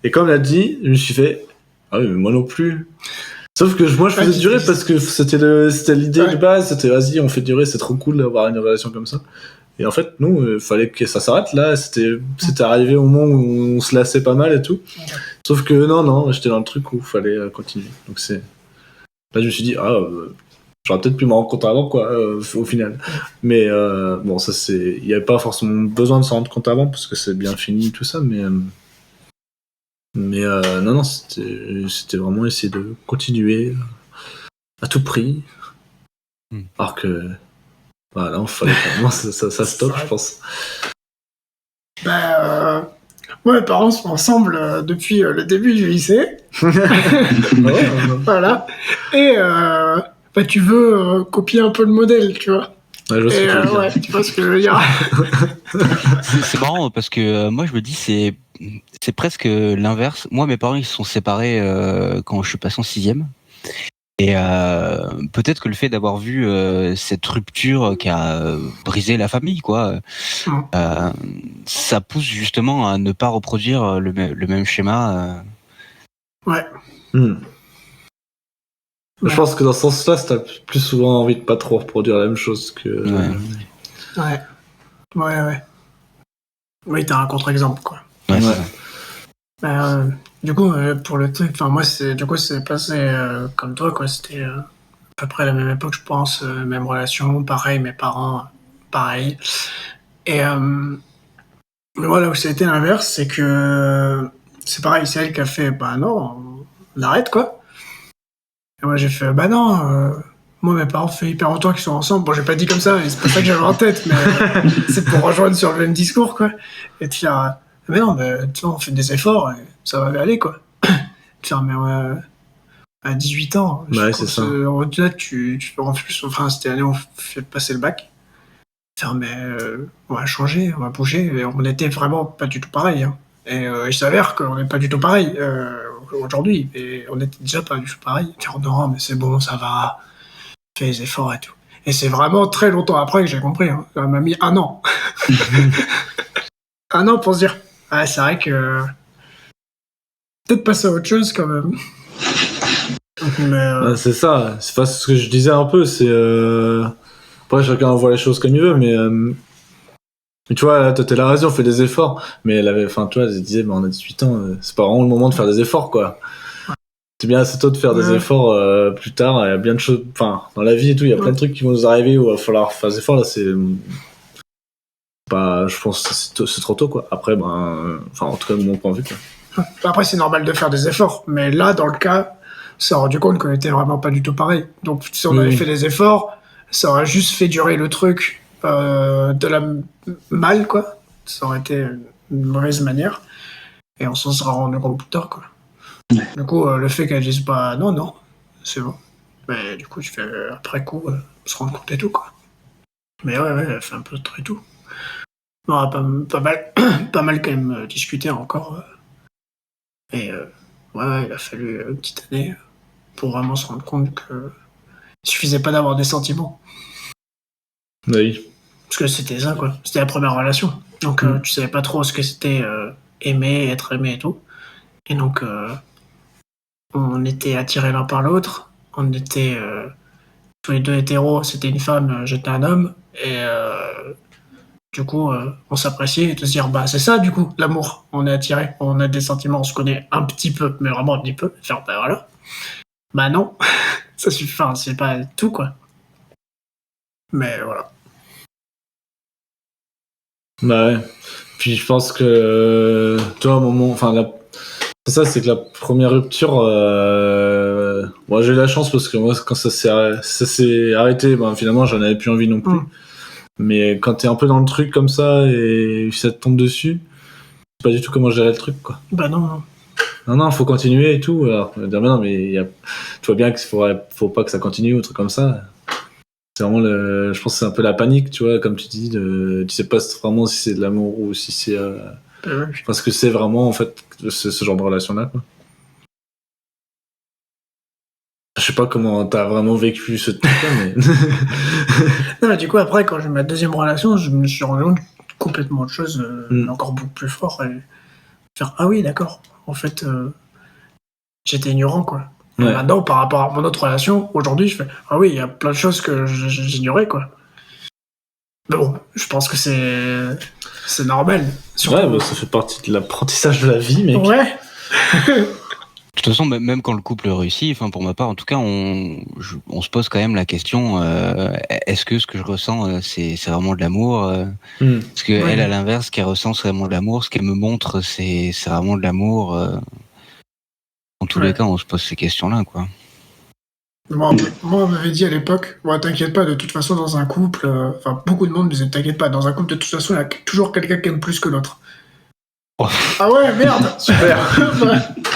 Et comme elle l'a dit, je me suis fait ah oui mais moi non plus. Sauf que moi je faisais durer parce que c'était l'idée de base, c'était vas-y on fait durer, c'est trop cool d'avoir une relation comme ça. Et en fait il fallait que ça s'arrête là, c'était arrivé au moment où on se lassait pas mal et tout. Ouais. Sauf que non, j'étais dans le truc où il fallait continuer. Donc là je me suis dit j'aurais peut-être pu me rendre compte avant quoi au final. Mais bon ça il y avait pas forcément besoin de s'en rendre compte avant parce que c'est bien fini tout ça mais non c'était vraiment essayer de continuer à tout prix. Alors que voilà, il fallait vraiment ça stoppe je pense. Moi, mes parents sont ensemble depuis le début du lycée. Voilà. Et bah, tu veux copier un peu le modèle, tu vois. Ouais, je vois ce Et que tu veux dire. ouais, tu vois ce que je veux dire. C'est marrant parce que moi je me dis c'est presque l'inverse. Moi mes parents ils se sont séparés quand je suis passé en sixième. Et peut-être que le fait d'avoir vu cette rupture qui a brisé la famille, quoi, euh, ça pousse justement à ne pas reproduire le même schéma. Ouais. Je pense que dans ce sens-là, t'as plus souvent envie de pas trop reproduire la même chose que. Ouais. Oui, t'as un contre-exemple, quoi. Ouais. C'est ça. Du coup, pour le truc, enfin moi, c'est passé comme toi, quoi. C'était à peu près la même époque, je pense, même relation, pareil, mes parents, pareil. Et moi, là où ça a été l'inverse, c'est que c'est pareil, c'est elle qui a fait, bah non, on arrête, quoi. Et moi, j'ai fait, bah non, moi, mes parents, ça fait hyper longtemps qu'ils sont ensemble. Bon, j'ai pas dit comme ça, et c'est pas ça que j'avais en tête, mais c'est pour rejoindre sur le même discours, quoi. Et de faire, mais non, mais tu vois, on fait des efforts, et ça va aller, quoi. De faire, mais à 18 ans, Ouais, c'est ça. Au-delà, tu en plus, enfin, c'était l'année où on fait passer le bac. Faire, mais on va changer, on va bouger, et on était vraiment pas du tout pareil, hein. Et il s'avère qu'on n'est pas du tout pareil aujourd'hui, et on était déjà pas du tout pareil. Dire non, mais c'est bon, ça va, fais les efforts et tout. Et c'est vraiment très longtemps après que j'ai compris, hein. Ça m'a mis 1 an. 1 an pour se dire, ah, c'est vrai que peut-être passer à autre chose quand même. Mais Ouais, c'est ça, c'est pas ce que je disais un peu, c'est. Après, chacun voit les choses comme il veut, mais tu vois, là, toi, t'es la raison, on fait des efforts. Mais elle avait, enfin, tu vois, elle disait, bah, on a 18 ans, c'est pas vraiment le moment de faire des efforts, quoi. C'est bien assez tôt de faire des efforts plus tard. Il y a bien de choses, enfin, dans la vie et tout, il y a plein de trucs qui vont nous arriver où il va falloir faire des efforts. Là, c'est pas, je pense, que c'est trop tôt, quoi. Après, enfin, en tout cas, de mon point de vue, quoi. après, c'est normal de faire des efforts, mais là, dans le cas, on s'est rendu compte qu'on était vraiment pas du tout pareil. Donc, si on avait fait des efforts, ça aurait juste fait durer le truc de la mal, quoi. Ça aurait été une mauvaise manière. Et on s'en sera rendu compte plus tard, quoi. Du coup, le fait qu'elle dise pas non, c'est bon. Mais du coup, tu fais après coup, on se rend compte et tout, quoi. Mais ouais, elle fait un peu de tout et tout. On a pas mal, pas mal quand même discuté encore. Et ouais, il a fallu une petite année pour vraiment se rendre compte que il suffisait pas d'avoir des sentiments. Oui. Parce que c'était ça, quoi. C'était la première relation. Donc tu savais pas trop ce que c'était aimer, être aimé et tout. Et donc on était attirés l'un par l'autre. On était tous les deux hétéros. C'était une femme, j'étais un homme. Et du coup, on s'appréciait et de se dire, bah c'est ça du coup, l'amour. On est attirés, on a des sentiments, on se connaît un petit peu, mais vraiment un petit peu. Faire, bah voilà. Bah non, ça suffit, enfin, c'est pas tout, quoi. Mais voilà. Bah ouais. Puis je pense que, toi, à un moment, enfin, ça, c'est que la première rupture, moi, j'ai eu la chance parce que moi, quand ça s'est arrêté, finalement, j'en avais plus envie non plus. Mais quand t'es un peu dans le truc comme ça et ça te tombe dessus, c'est pas du tout comment gérer le truc, quoi. Bah non. Non, faut continuer et tout. Alors, on va dire, mais non, mais tu vois bien qu'il faut pas que ça continue ou un truc comme ça. C'est vraiment je pense que c'est un peu la panique, tu vois, comme tu dis, tu sais pas vraiment si c'est de l'amour ou si c'est, parce que c'est vraiment, en fait, ce genre de relation-là, quoi. Je sais pas comment t'as vraiment vécu ce truc-là, mais. Non, mais du coup, après, quand j'ai eu ma deuxième relation, je me suis rendu compte complètement autre chose, encore beaucoup plus fort. Et faire, ah oui, d'accord. En fait, j'étais ignorant, quoi. Et maintenant, par rapport à mon autre relation, aujourd'hui, je fais, ah oui, il y a plein de choses que j'ignorais, quoi. Mais bon, je pense que c'est normal. Surtout... Ouais, ça fait partie de l'apprentissage de la vie, mec. Ouais. De toute façon, même quand le couple réussit, enfin pour ma part, en tout cas, on se pose quand même la question est-ce que ce que je ressens, c'est vraiment de l'amour Parce que elle, à l'inverse, ce qu'elle ressent, c'est vraiment de l'amour. Ce qu'elle me montre, c'est vraiment de l'amour. En tous les cas, on se pose ces questions-là, quoi. Moi, on m'avait dit à l'époque, t'inquiète pas, de toute façon, dans un couple, beaucoup de monde me disait, t'inquiète pas, dans un couple, de toute façon, il y a toujours quelqu'un qui aime plus que l'autre. Ah ouais, merde. Super.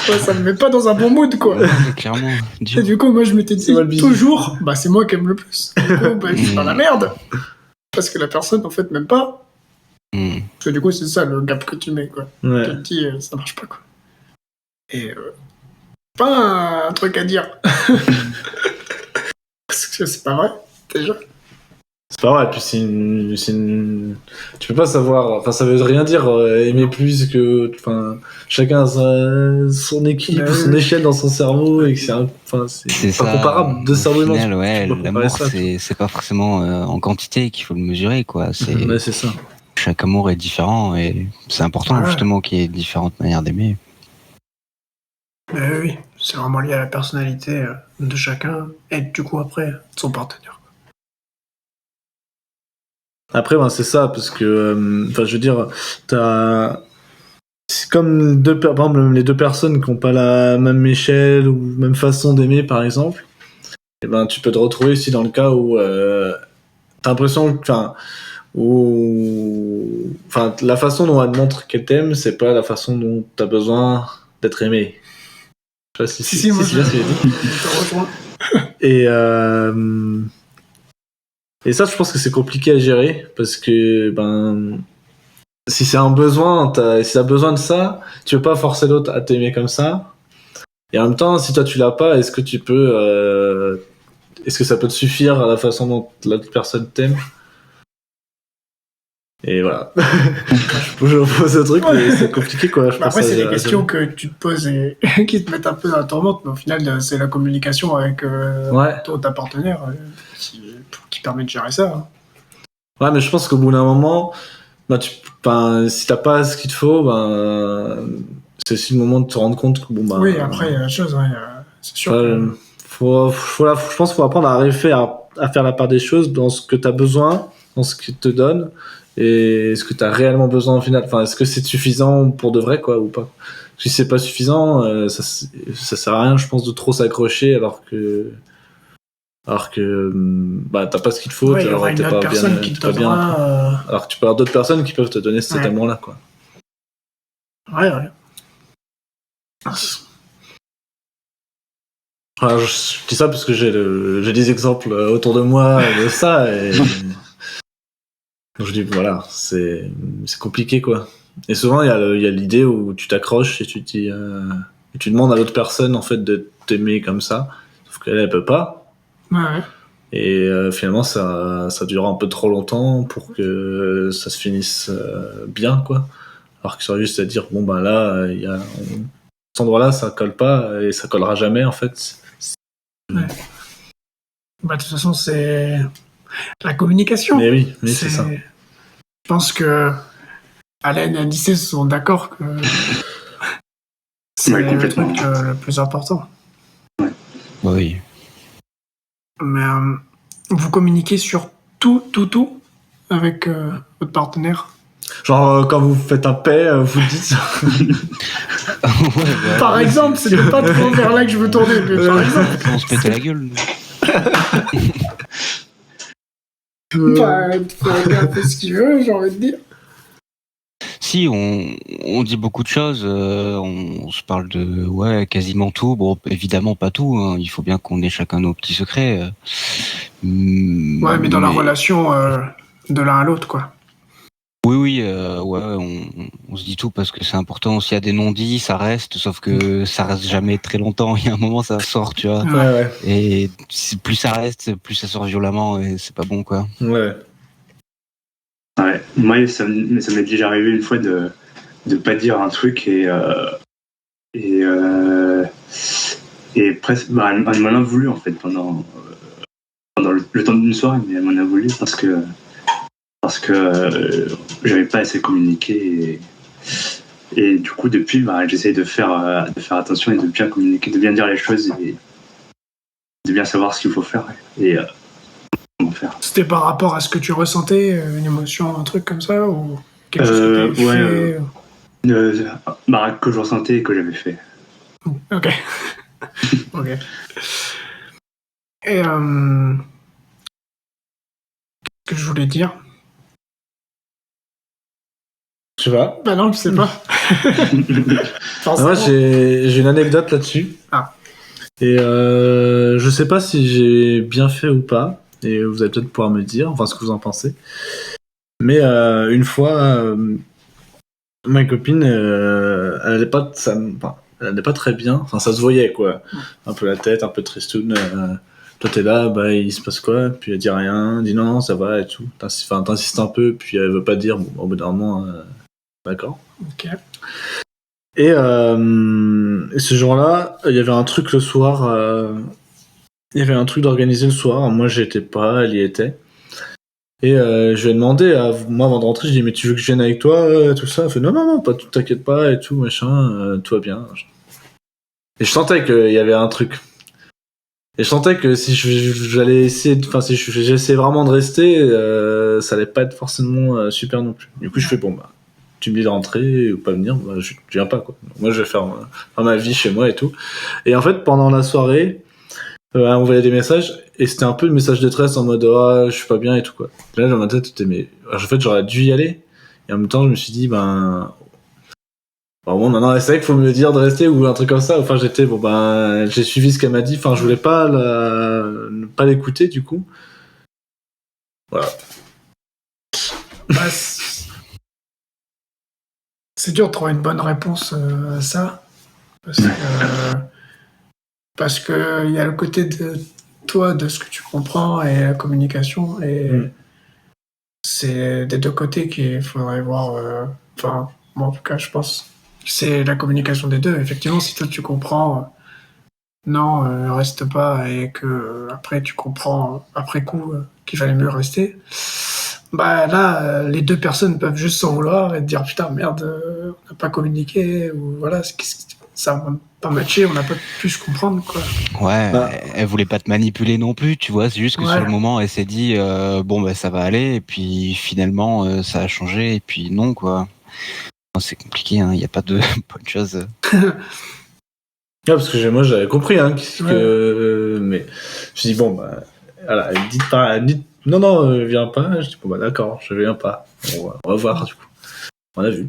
Ouais, ça me met pas dans un bon mood, quoi. Ouais, clairement. Et du coup, moi, je m'étais dit, C'est mal busy. toujours, c'est moi qui aime le plus. Du coup, je suis dans la merde. Parce que la personne, en fait, m'aime pas. Parce que du coup, c'est ça le gap que tu mets, quoi. Ouais. Tu te dis, ça marche pas, quoi. Et pas un truc à dire. Parce que c'est pas vrai, déjà. C'est pas vrai, puis tu peux pas savoir, enfin ça veut rien dire aimer plus que, enfin chacun a son équilibre, son échelle dans son cerveau et que c'est pas ça, comparable de cerveau humain. final, ouais, tu peux pas comparer l'amour ça, c'est pas forcément en quantité qu'il faut le mesurer, quoi. Ouais, c'est ça. Chaque amour est différent et c'est important justement qu'il y ait différentes manières d'aimer. Mais oui, c'est vraiment lié à la personnalité de chacun et du coup après de son partenaire. Après, c'est ça, parce que, enfin, je veux dire, c'est comme par exemple, les deux personnes qui n'ont pas la même échelle ou même façon d'aimer, par exemple, et tu peux te retrouver aussi dans le cas où t'as l'impression que, la façon dont elle montre qu'elle t'aime, c'est pas la façon dont t'as besoin d'être aimé. Je sais pas si moi c'est bien ce que j'ai dit. Je te rejoins. Et ça, je pense que c'est compliqué à gérer parce que si c'est un besoin, si t'as besoin de ça, tu veux pas forcer l'autre à t'aimer comme ça. Et en même temps, si toi tu l'as pas, est-ce que ça peut te suffire à la façon dont l'autre personne t'aime? Et voilà. je pose le truc, mais c'est compliqué, quoi. Après, c'est des questions que tu te poses et qui te mettent un peu dans la tourmente, mais au final, c'est la communication avec ta partenaire qui permet de gérer ça. Hein. Ouais, mais je pense qu'au bout d'un moment, si t'as pas ce qu'il te faut, c'est aussi le moment de te rendre compte que oui, après, il y a la chose, c'est sûr. Je pense qu'il faut apprendre à faire la part des choses dans ce que t'as besoin, dans ce qu'il te donne, et ce que t'as réellement besoin au final. Enfin, est-ce que c'est suffisant pour de vrai, quoi, ou pas? Si c'est pas suffisant, ça sert à rien, je pense, de trop s'accrocher alors que t'as pas ce qu'il te faut, il y aura une autre personne qui te donnera. Alors que tu peux avoir d'autres personnes qui peuvent te donner cet amour-là, quoi. Ouais. Alors, je dis ça parce que j'ai des exemples autour de moi de ça, et je dis voilà, c'est compliqué, quoi. Et souvent il y a l'idée où tu t'accroches et tu te dis et tu demandes à l'autre personne en fait de t'aimer comme ça, sauf qu'elle elle peut pas. Ouais. Et finalement ça dure un peu trop longtemps pour que ça se finisse bien, quoi. Alors que ça aurait juste à dire là il y a cet endroit-là ça colle pas et ça collera jamais en fait. Ouais. De toute façon, c'est la communication. Mais oui, c'est ça. Je pense que Alain et Anissé sont d'accord que c'est le truc le plus important. Ouais. Oui. Mais vous communiquez sur tout avec votre partenaire. Genre quand vous faites un paix, vous dites. Par exemple, c'est pas trop vers là que je veux tourner, mais par exemple. On se pète la gueule. Il faut faire ce qu'il veut, j'ai envie de dire. Si, on dit beaucoup de choses, on se parle de quasiment tout. Bon, évidemment pas tout, hein. Il faut bien qu'on ait chacun nos petits secrets. Mais dans la relation de l'un à l'autre, quoi. Oui, on se dit tout parce que c'est important. S'il y a des non-dits, ça reste, sauf que ça reste jamais très longtemps. Il y a un moment, ça sort, tu vois. Ouais. Et plus ça reste, plus ça sort violemment et c'est pas bon, quoi. Ouais. Ouais. Moi, ça m'est déjà arrivé une fois de pas dire un truc et presque, elle m'en a voulu en fait pendant le temps d'une soirée, mais elle m'en a voulu parce que j'avais pas assez communiqué et du coup depuis j'essaie de faire attention et de bien communiquer, de bien dire les choses et de bien savoir ce qu'il faut faire et comment faire. C'était par rapport à ce que tu ressentais, une émotion, un truc comme ça, ou quelque chose que tu avais fait que je ressentais et que j'avais fait. Ok. Ok. Et qu'est-ce que je voulais dire? Tu vois. Bah non, je sais pas. Moi, j'ai une anecdote là-dessus. Ah. Et je sais pas si j'ai bien fait ou pas. Et vous allez peut-être pouvoir me dire, enfin, ce que vous en pensez. Mais une fois, ma copine, elle allait pas, elle allait pas très bien. Enfin, ça se voyait, quoi. Un peu la tête, un peu tristoune. Toi, t'es là, bah, il se passe quoi? Puis elle dit rien, dit non, ça va et tout. T'insistes un peu, puis elle veut pas dire. Bon, au bout d'un moment, d'accord. Ok. Et ce jour-là, il y avait un truc le soir. Il y avait un truc d'organiser le soir. Moi, j'étais pas, elle y était. Et je lui ai demandé, moi avant de rentrer, je dis mais tu veux que je vienne avec toi, tout ça. Elle fait non, pas, t'inquiète pas et tout machin, tout va bien. Et je sentais qu'il y avait un truc. Et je sentais que si j'allais essayer, enfin si j'essayais vraiment de rester, ça allait pas être forcément super non plus. Du coup, je fais bon bah, tu me dis de rentrer ou pas venir, bah, je viens pas quoi. Donc, moi, je vais faire ma vie chez moi et tout. Et en fait, pendant la soirée. Elle envoyait des messages et c'était un peu le message de détresse en mode je suis pas bien et tout quoi. Là dans ma tête c'était mais en fait j'aurais dû y aller et en même temps je me suis dit bon maintenant c'est vrai qu'il faut me dire de rester ou un truc comme ça. Enfin j'étais j'ai suivi ce qu'elle m'a dit. Enfin je voulais pas ne pas l'écouter du coup. Voilà. Bah, c'est dur de trouver une bonne réponse à ça parce que il y a le côté de toi, de ce que tu comprends et la communication et c'est des deux côtés qu'il faudrait voir. Enfin, moi en tout cas, je pense que c'est la communication des deux. Effectivement, si toi tu comprends, non, reste pas, et que après tu comprends après coup qu'il fallait mieux rester. Bah là, les deux personnes peuvent juste s'en vouloir et te dire putain merde, on n'a pas communiqué ou voilà, ça va pas matché, on n'a pas pu se comprendre quoi. Ouais, elle voulait pas te manipuler non plus, tu vois. C'est juste que sur le moment, elle s'est dit bon bah ça va aller, et puis finalement ça a changé, et puis non quoi. C'est compliqué, hein. Il y a pas de bonne chose. Parce que moi j'avais compris mais je dis bon bah voilà, elle dit non viens pas. Je dis bon bah d'accord, je viens pas. On va voir du coup. On a vu.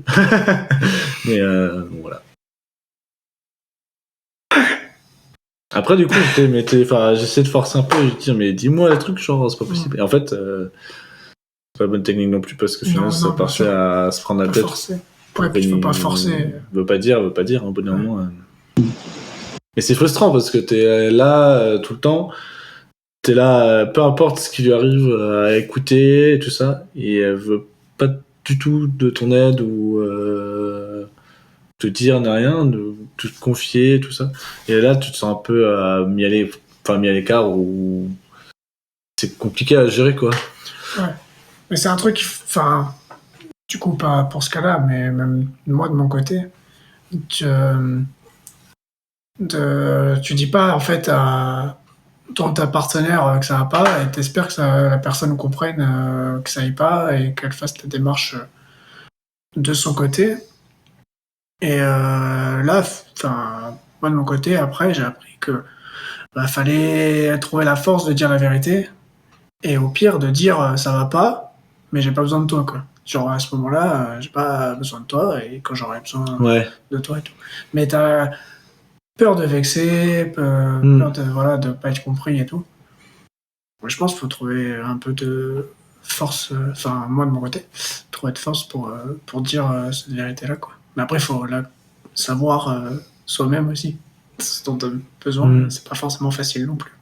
Mais bon, voilà. Après du coup j'essayais de forcer un peu et je dis mais dis-moi le truc genre c'est pas possible. Et en fait c'est pas la bonne technique non plus parce que finalement ça partait à se prendre la tête. Forcer. Ouais, puis tu peux pas forcer. Veut pas dire au bout d'un moment. Mais c'est frustrant parce que t'es là tout le temps. T'es là, peu importe ce qui lui arrive, à écouter et tout ça, et elle veut pas du tout de ton aide ou te dire ni rien, de te confier, tout ça. Et là, tu te sens un peu mis à l'écart ou c'est compliqué à gérer quoi. Ouais, mais c'est un truc, enfin, du coup pas pour ce cas-là, mais même moi de mon côté, tu dis pas en fait à ta partenaire que ça va pas et t'espères que la personne comprenne que ça aille pas et qu'elle fasse la démarche de son côté. Et là, enfin, moi de mon côté, après, j'ai appris que fallait trouver la force de dire la vérité et au pire de dire ça va pas, mais j'ai pas besoin de toi quoi. Genre à ce moment-là, j'ai pas besoin de toi et quand j'aurai besoin de toi et tout. Mais t'as peur de vexer, peur de pas être compris et tout. Je pense qu'il faut trouver un peu de force, enfin moi de mon côté, trouver de force pour dire cette vérité-là quoi. Mais après il faut savoir soi-même aussi ce dont on a besoin. C'est pas forcément facile non plus.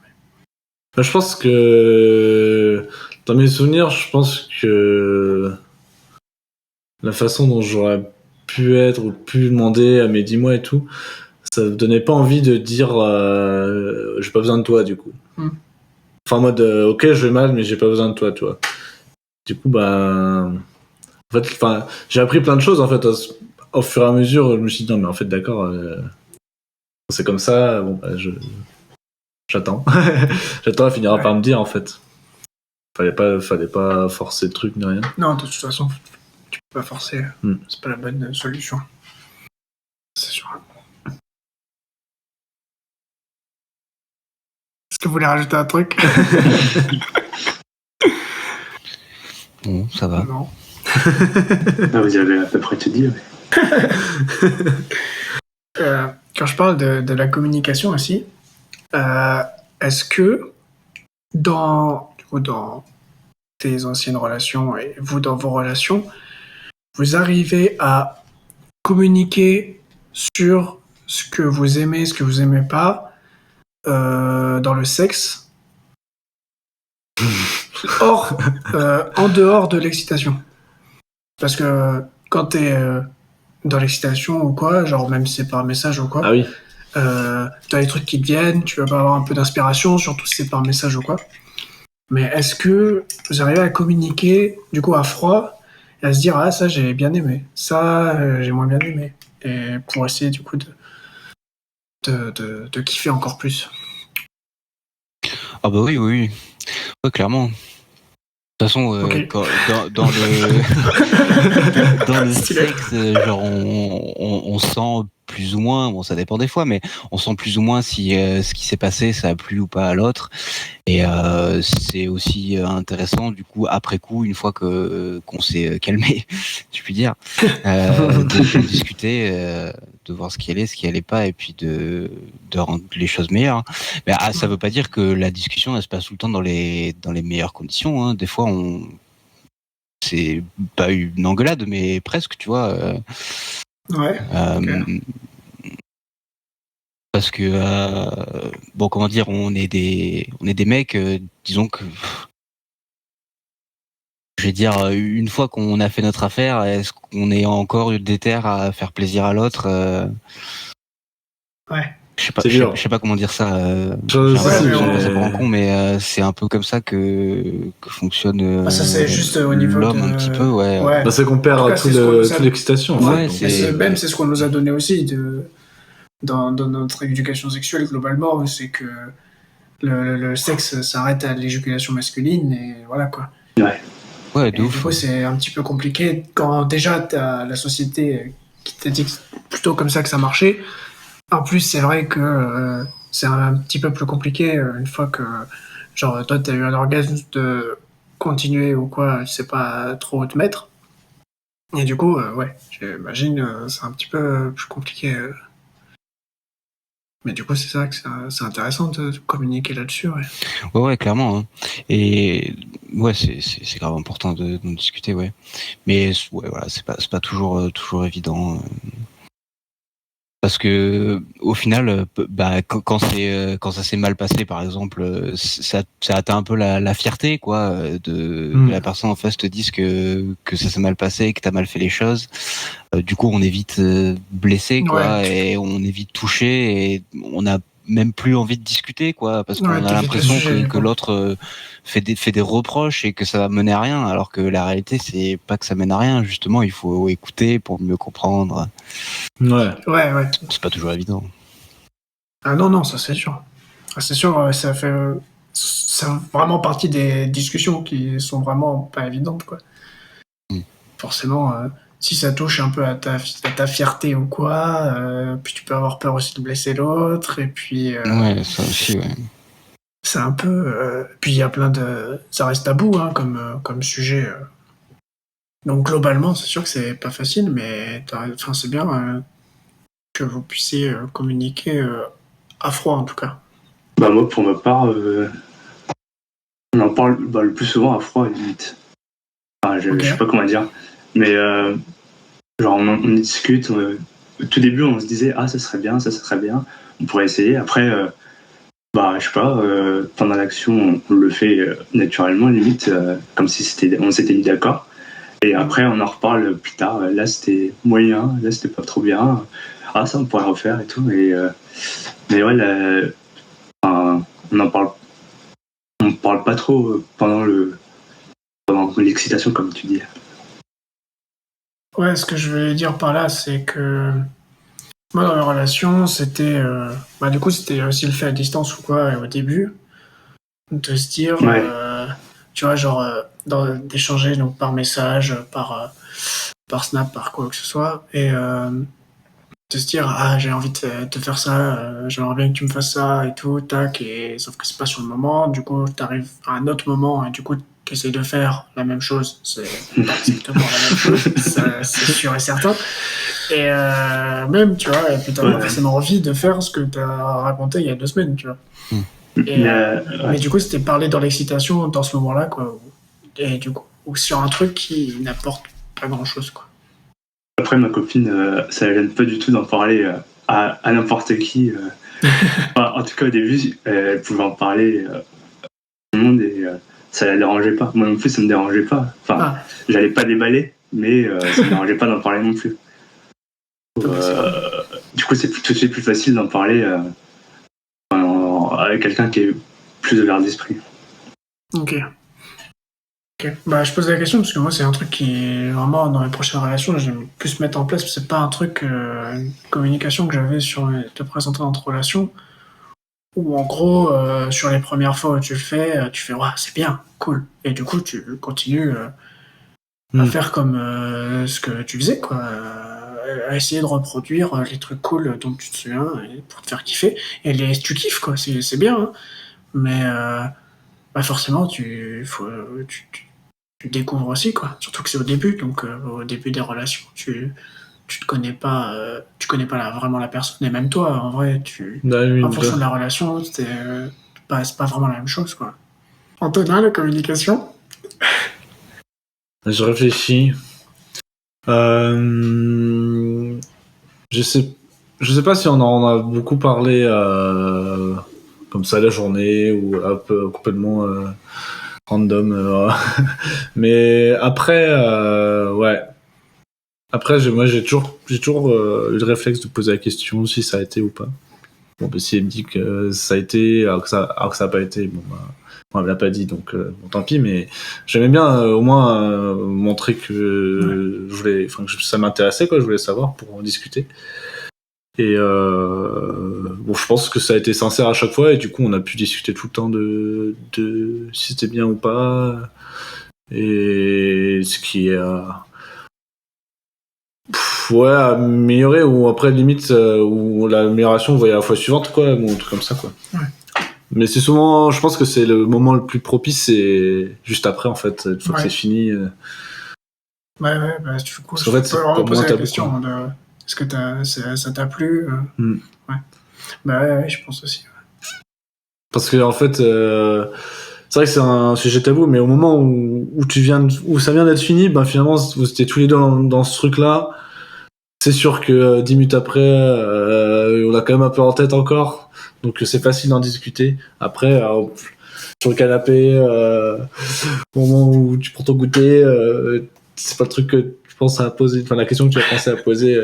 Je pense que dans mes souvenirs, je pense que la façon dont j'aurais pu être ou pu demander à mes 10 mois et tout, ça me donnait pas envie de dire j'ai pas besoin de toi du coup. Enfin en mode ok je vais mal mais j'ai pas besoin de toi tu vois. Du coup en fait j'ai appris plein de choses en fait au fur et à mesure. Je me suis dit non mais en fait d'accord c'est comme ça bon j'attends j'attends elle finira par me dire en fait. Fallait pas forcer le truc ni rien. Non de toute façon tu peux pas forcer, c'est pas la bonne solution. C'est sûr. Est-ce que vous voulez rajouter un truc? Bon, ça va. Non. Là, vous avez à peu près tout dit. Quand je parle de la communication aussi, est-ce que dans tes anciennes relations et vous dans vos relations, vous arrivez à communiquer sur ce que vous aimez, ce que vous aimez pas dans le sexe, en dehors de l'excitation? Parce que quand t'es dans l'excitation ou quoi, genre même si c'est par message ou quoi, Ah oui. t'as des trucs qui te viennent, tu vas pas avoir un peu d'inspiration, surtout si c'est par message ou quoi. Mais est-ce que vous arrivez à communiquer du coup à froid et à se dire ah ça j'ai bien aimé, ça j'ai moins bien aimé, et pour essayer du coup de kiffer encore plus. Ah bah oui, oui, oui. Ouais, clairement. De toute façon, Ok. dans le dans le Stylé. sexe, genre on sent plus ou moins, bon ça dépend des fois, mais on sent plus ou moins si ce qui s'est passé ça a plu ou pas à l'autre. Et c'est aussi intéressant du coup après coup, une fois qu'on s'est calmé, je puis dire, de discuter, de voir ce qui allait, ce qui allait pas, et puis de rendre les choses meilleures. Mais ça veut pas dire que la discussion elle se passe tout le temps dans les meilleures conditions. Hein. Des fois c'est pas une engueulade, mais presque, tu vois. Ouais. Ok. Parce que bon, comment dire, on est des mecs, disons que je vais dire, une fois qu'on a fait notre affaire, est-ce qu'on est encore déter à faire plaisir à l'autre Ouais. C'est dur. Je sais pas comment dire ça. Je J'ai sais, l'impression Ouais, que ça mais passe pour un con, mais c'est un peu comme ça que fonctionne ça c'est juste au niveau l'homme un petit peu, ouais. Ouais. Bah, c'est qu'on En tout perd cas, c'est ce qu'on nous a. toute l'excitation. En Ouais, fait, donc, Mais c'est c'est ce qu'on nous a donné aussi dans notre éducation sexuelle globalement, c'est que le sexe s'arrête à l'éjaculation masculine et voilà quoi. ouais, de Et du ouf. coup, c'est un petit peu compliqué quand déjà t'as la société qui t'a dit que c'est plutôt comme ça que ça marchait. En plus, c'est vrai que c'est un petit peu plus compliqué une fois que, genre, toi, t'as eu un orgasme de continuer ou quoi, je sais pas trop où te mettre. Et du coup, ouais, j'imagine, c'est un petit peu plus compliqué. Mais du coup, c'est ça que c'est intéressant de communiquer là-dessus, ouais. Ouais, clairement. Hein. Et ouais, c'est grave important d'en discuter, ouais. Mais ouais, voilà, c'est pas toujours évident. Parce que au final, bah, quand ça s'est mal passé, par exemple, ça atteint un peu la fierté, quoi, que la personne en face te dise que ça s'est mal passé, que t'as mal fait les choses. Du coup, on est vite blessé, Ouais, quoi, et on est vite touché, et on a même plus envie de discuter, quoi, parce qu'on ouais, a t'évites le l'impression sujet, du que coup. l'autre fait des reproches et que ça va mener à rien, alors que la réalité c'est pas que ça mène à rien. Justement, il faut écouter pour mieux comprendre. ouais. Ouais. C'est pas toujours évident. Ah non, non, ça c'est sûr. Ah, c'est sûr, ça fait vraiment partie des discussions qui sont vraiment pas évidentes, quoi. Mm. Forcément, si ça touche un peu à ta fierté ou quoi, puis tu peux avoir peur aussi de blesser l'autre, et puis Ouais, ça aussi, ouais. c'est un peu. Puis il y a plein de. Ça reste tabou, hein, comme sujet. Donc globalement, c'est sûr que c'est pas facile, mais enfin, c'est bien que vous puissiez communiquer à froid en tout cas. Bah, moi, pour ma part, on en parle le plus souvent à froid, limite. Enfin, Ok. je sais pas comment dire. Mais genre, on discute. Au tout début, on se disait, ah, ça serait bien, ça serait bien. On pourrait essayer. Après, bah, je sais pas, pendant l'action, on le fait naturellement, limite, comme si on s'était mis d'accord. Et après, on en reparle plus tard. Là, c'était moyen, là, c'était pas trop bien. Ah, ça, on pourrait refaire et tout. Mais ouais, enfin, on parle pas trop pendant l'excitation, comme tu dis. Ouais, ce que je veux dire par là, c'est que moi, dans la relation, c'était. Bah, du coup, c'était aussi le fait à distance ou quoi, au début, de se dire, Ouais, tu vois, genre, d'échanger donc, par message, par Snap, par quoi que ce soit. Et de se dire j'ai envie de te faire ça, j'aimerais bien que tu me fasses ça et tout, tac, et sauf que c'est pas sur le moment, du coup t'arrives à un autre moment et du coup t'essayes de faire la même chose, c'est pas exactement la même chose, ça, c'est sûr et certain. Et même, tu vois, et puis t'as pas forcément envie de faire ce que t'as raconté il y a 2 semaines, tu vois. Et, mais du coup, c'était parler dans l'excitation dans ce moment-là, quoi. Et du coup, ou sur un truc qui n'apporte pas grand-chose, quoi. Après, ma copine, ça la gêne pas du tout d'en parler à n'importe qui. Enfin, en tout cas, au début, elle pouvait en parler à tout le monde et ça la dérangeait pas. Moi non plus, ça me dérangeait pas. Enfin, j'allais pas déballer, mais ça me dérangeait pas d'en parler non plus. Du coup, c'est tout de suite plus facile d'en parler avec quelqu'un qui est plus ouvert d'esprit. Ok. Bah, je pose la question parce que moi, c'est un truc qui est vraiment dans mes prochaines relations, j'aime plus mettre en place. C'est pas un truc, une communication que j'avais sur les 2 précédentes relations, où en gros, sur les premières fois où tu le fais, tu fais ouais, c'est bien, cool. Et du coup, tu continues à faire comme ce que tu faisais, quoi. À essayer de reproduire les trucs cool dont tu te souviens et pour te faire kiffer. Et tu kiffes, quoi, c'est bien, hein. Mais bah forcément, tu découvres aussi, quoi. Surtout que c'est au début, donc au début des relations, tu te connais pas, vraiment la personne. Et même toi, en vrai, en fonction de la relation, c'est pas vraiment la même chose, quoi. Antonin, la communication. Je réfléchis. Je sais pas si on en a beaucoup parlé comme ça la journée ou un peu complètement random. Mais après, ouais. Après, moi, j'ai toujours eu le réflexe de poser la question si ça a été ou pas. Bon, bah, si elle me dit que ça a été, alors que ça a pas été, bon, bah, elle me l'a pas dit, donc bon, tant pis. Mais j'aimais bien au moins montrer que je voulais, enfin, que ça m'intéressait, quoi. Je voulais savoir pour en discuter. Et bon, je pense que ça a été sincère à chaque fois, et du coup, on a pu discuter tout le temps de si c'était bien ou pas, et ce qui est ouais, améliorer, ou après limite ou l'amélioration vous voyez à la fois suivante, quoi, ou un truc comme ça, quoi. Ouais. Mais c'est souvent, je pense que c'est le moment le plus propice, c'est juste après, en fait, une fois que c'est fini. Ouais, bah du coup, parce qu'en fait, je peux vraiment poser la question quoi. de est-ce que ça t'a plu Ouais. Bah ouais, je pense aussi. Parce que en fait, c'est vrai que c'est un sujet tabou, mais au moment où ça vient d'être fini, ben finalement vous étiez tous les deux dans ce truc-là. C'est sûr que 10 minutes après, on a quand même un peu en tête encore, donc c'est facile d'en discuter. Après, sur le canapé, au moment où tu prends ton goûter, c'est pas le truc que tu penses à poser, enfin la question que tu as pensé à poser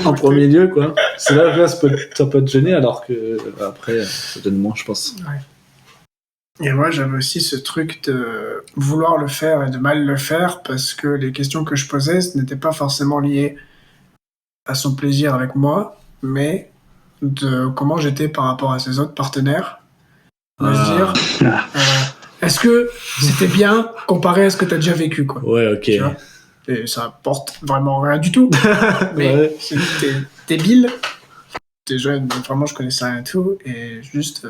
en premier lieu, quoi. C'est là ça peut te gêner, alors que après, ça donne moins, je pense. Ouais. Et moi, j'avais aussi ce truc de vouloir le faire et de mal le faire, parce que les questions que je posais, ce n'étaient pas forcément liées à son plaisir avec moi, mais de comment j'étais par rapport à ses autres partenaires. De se dire, est-ce que c'était bien comparé à ce que tu as déjà vécu, quoi. Ouais, ok. Tu vois, et ça apporte vraiment rien du tout. Mais ouais. T'es débile, t'es jeune, donc vraiment je connaissais rien et tout, et juste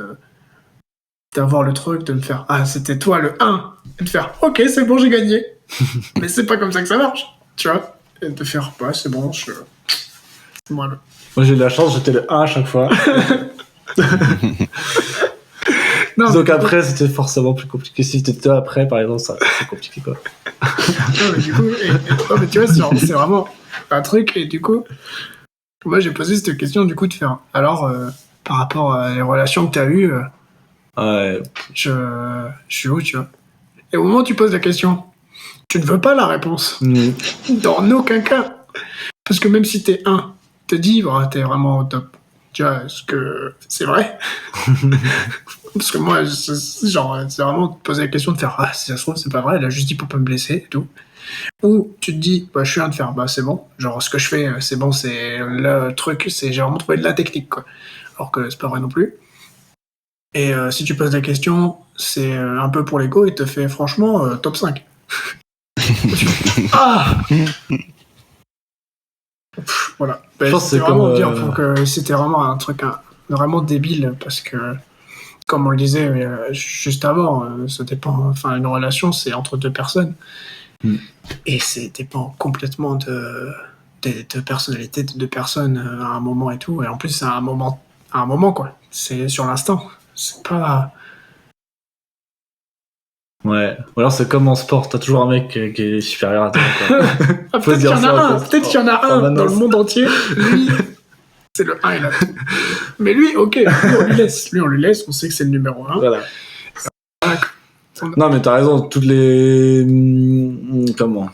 d'avoir le truc de me faire c'était toi le 1, et de faire ok, c'est bon, j'ai gagné. Mais c'est pas comme ça que ça marche, tu vois. Et de faire c'est bon, c'est moi le. Moi j'ai eu de la chance, j'étais le 1 à chaque fois. Non, donc après c'était forcément plus compliqué. Si t'étais après, par exemple, c'est compliqué, quoi. Non, mais du coup, mais tu vois, c'est vraiment un truc, et du coup, moi j'ai posé cette question du coup de faire alors par rapport à les relations que t'as eues, ouais. je suis où, tu vois. Et au moment où tu poses la question, tu ne veux pas la réponse. Dans aucun cas. Parce que même si t'es te dis, t'es vraiment au top. Tu vois, est-ce que c'est vrai? Parce que moi, c'est vraiment te poser la question de faire, si ça se trouve, c'est pas vrai, elle a juste dit pour pas me blesser et tout. Ou tu te dis, je suis de faire, c'est bon. Genre, ce que je fais, c'est bon, c'est le truc, j'ai vraiment trouvé de la technique, quoi. Alors que c'est pas vrai non plus. Et si tu poses la question, c'est un peu pour l'ego, il te fait franchement top 5. Voilà. Je pense que C'était c'est comme, vraiment bien pour que c'était vraiment un truc vraiment débile parce que, comme on le disait juste avant, ça dépend. Enfin, une relation, c'est entre deux personnes et ça dépend complètement de personnalités de deux personnes à un moment et tout. Et en plus, c'est à un moment quoi. C'est sur l'instant. C'est pas. Ouais. Ou alors c'est comme en sport, t'as toujours un mec qui est supérieur à toi. Quoi. Peut-être qu'il y en a un. Peut-être qu'il y en a un maintenant, dans le monde entier. Lui, c'est le 1 et la 2. Mais lui, ok, lui, on lui laisse. Lui, on lui laisse. On sait que c'est le numéro 1. Voilà. Non, mais t'as raison. Toutes les comment.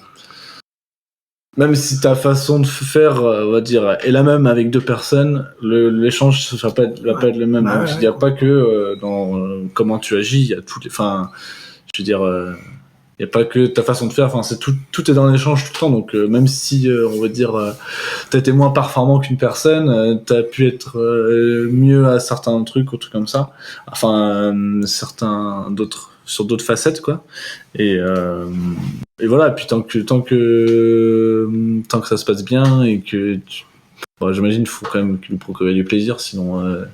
Même si ta façon de faire, on va dire, est la même avec deux personnes, l'échange va pas être le même. Bah, Donc, il n'y a pas que dans comment tu agis, il y a toutes les. Enfin, je veux dire, il n'y a pas que ta façon de faire. Enfin, c'est tout est dans l'échange tout le temps. Donc, même si, on va dire, t'as été moins performant qu'une personne, t'as pu être mieux à certains trucs ou trucs comme ça. Enfin, certains d'autres sur d'autres facettes, quoi. Et voilà, puis tant que ça se passe bien et que bon, j'imagine qu'il faut quand même lui procurer du plaisir, sinon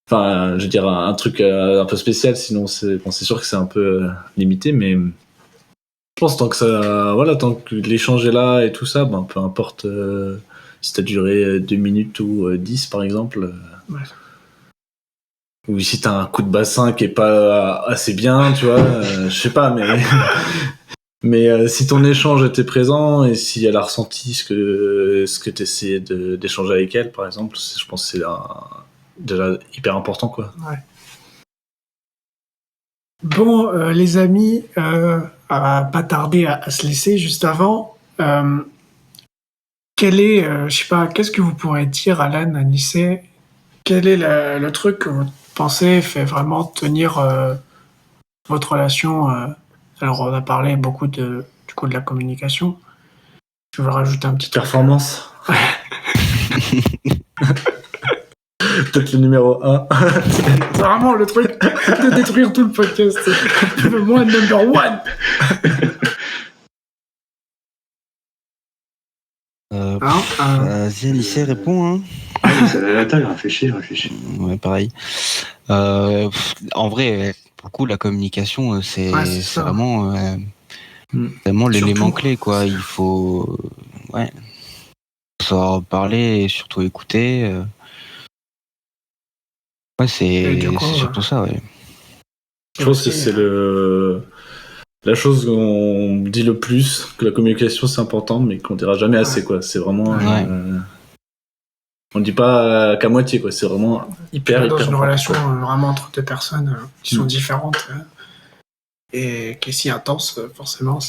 enfin je veux dire un truc un peu spécial, sinon c'est sûr que c'est un peu limité, mais je pense tant que l'échange est là et tout ça, ben peu importe si t'as duré 2 minutes ou 10 par exemple, ou si t'as un coup de bassin qui est pas assez bien, tu vois, je sais pas, mais si ton échange était présent et si elle a ressenti ce que t'essayais d'échanger avec elle, par exemple, je pense que c'est déjà hyper important, quoi. Ouais. Bon, les amis, pas tarder à se laisser juste avant. Je sais pas, qu'est-ce que vous pourrez dire, Alan, Anissé? Quel est le truc que vous pensez fait vraiment tenir votre relation alors, on a parlé beaucoup du coup de la communication. Je veux rajouter un petit performance. Peut-être le numéro 1. C'est vraiment le truc de détruire tout le podcast. Le moi number 1. Vas-y, Anissé, réponds. Hein. Attends, réfléchis. Ouais, pareil. En vrai, pour le coup, la communication, c'est vraiment l'élément clé, quoi. Il faut savoir parler et surtout écouter. Ouais, c'est surtout ça, ouais. Je pense que c'est la chose qu'on dit le plus, que la communication c'est important, mais qu'on dira jamais assez, quoi. C'est vraiment. On dit pas qu'à moitié, quoi. C'est vraiment hyper dans une important, relation vraiment entre deux personnes qui sont différentes et qui est si intense, forcément,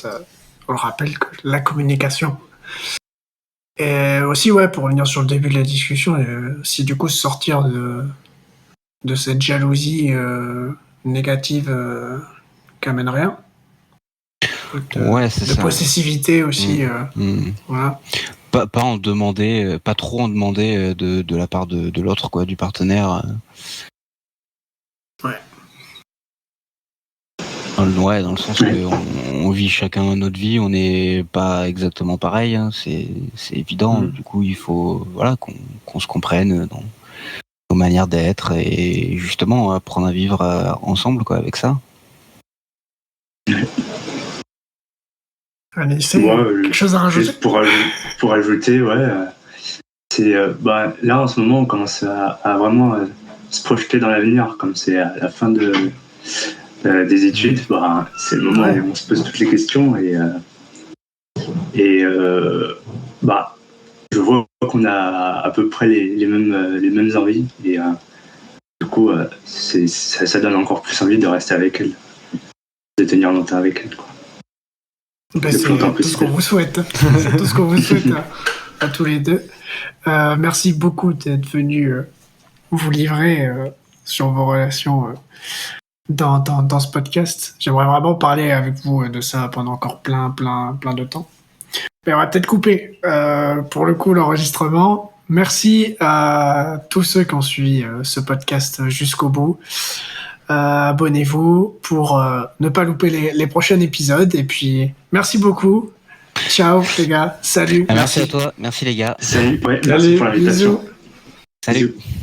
on le rappelle que la communication. Et aussi, pour revenir sur le début de la discussion, si du coup sortir de cette jalousie négative qui amène rien. C'est de possessivité aussi. Voilà. Pas trop en demander de la part de l'autre, quoi, du partenaire. Dans le sens qu'on vit chacun notre vie, on n'est pas exactement pareil, hein, c'est évident. Du coup, il faut qu'on se comprenne dans nos manières d'être et justement apprendre à vivre ensemble, quoi, avec ça. Allez, c'est quelque chose à rajouter. Juste pour ajouter, c'est là en ce moment on commence à vraiment se projeter dans l'avenir, comme c'est à la fin des études, c'est le moment où on se pose toutes les questions et je vois qu'on a à peu près les mêmes envies et du coup ça donne encore plus envie de rester avec elle, de tenir longtemps avec elle, quoi. C'est tout ce qu'on vous souhaite. C'est tout ce qu'on vous souhaite à tous les deux. Merci beaucoup d'être venu vous livrer sur vos relations dans ce podcast. J'aimerais vraiment parler avec vous de ça pendant encore plein de temps. Mais on va peut-être couper pour le coup l'enregistrement. Merci à tous ceux qui ont suivi ce podcast jusqu'au bout. Abonnez-vous pour ne pas louper les prochains épisodes. Et puis, merci beaucoup. Ciao les gars, salut. Merci à toi, merci les gars. Salut, ouais, Salut. merci pour l'invitation. Bisous. Salut. Bisous.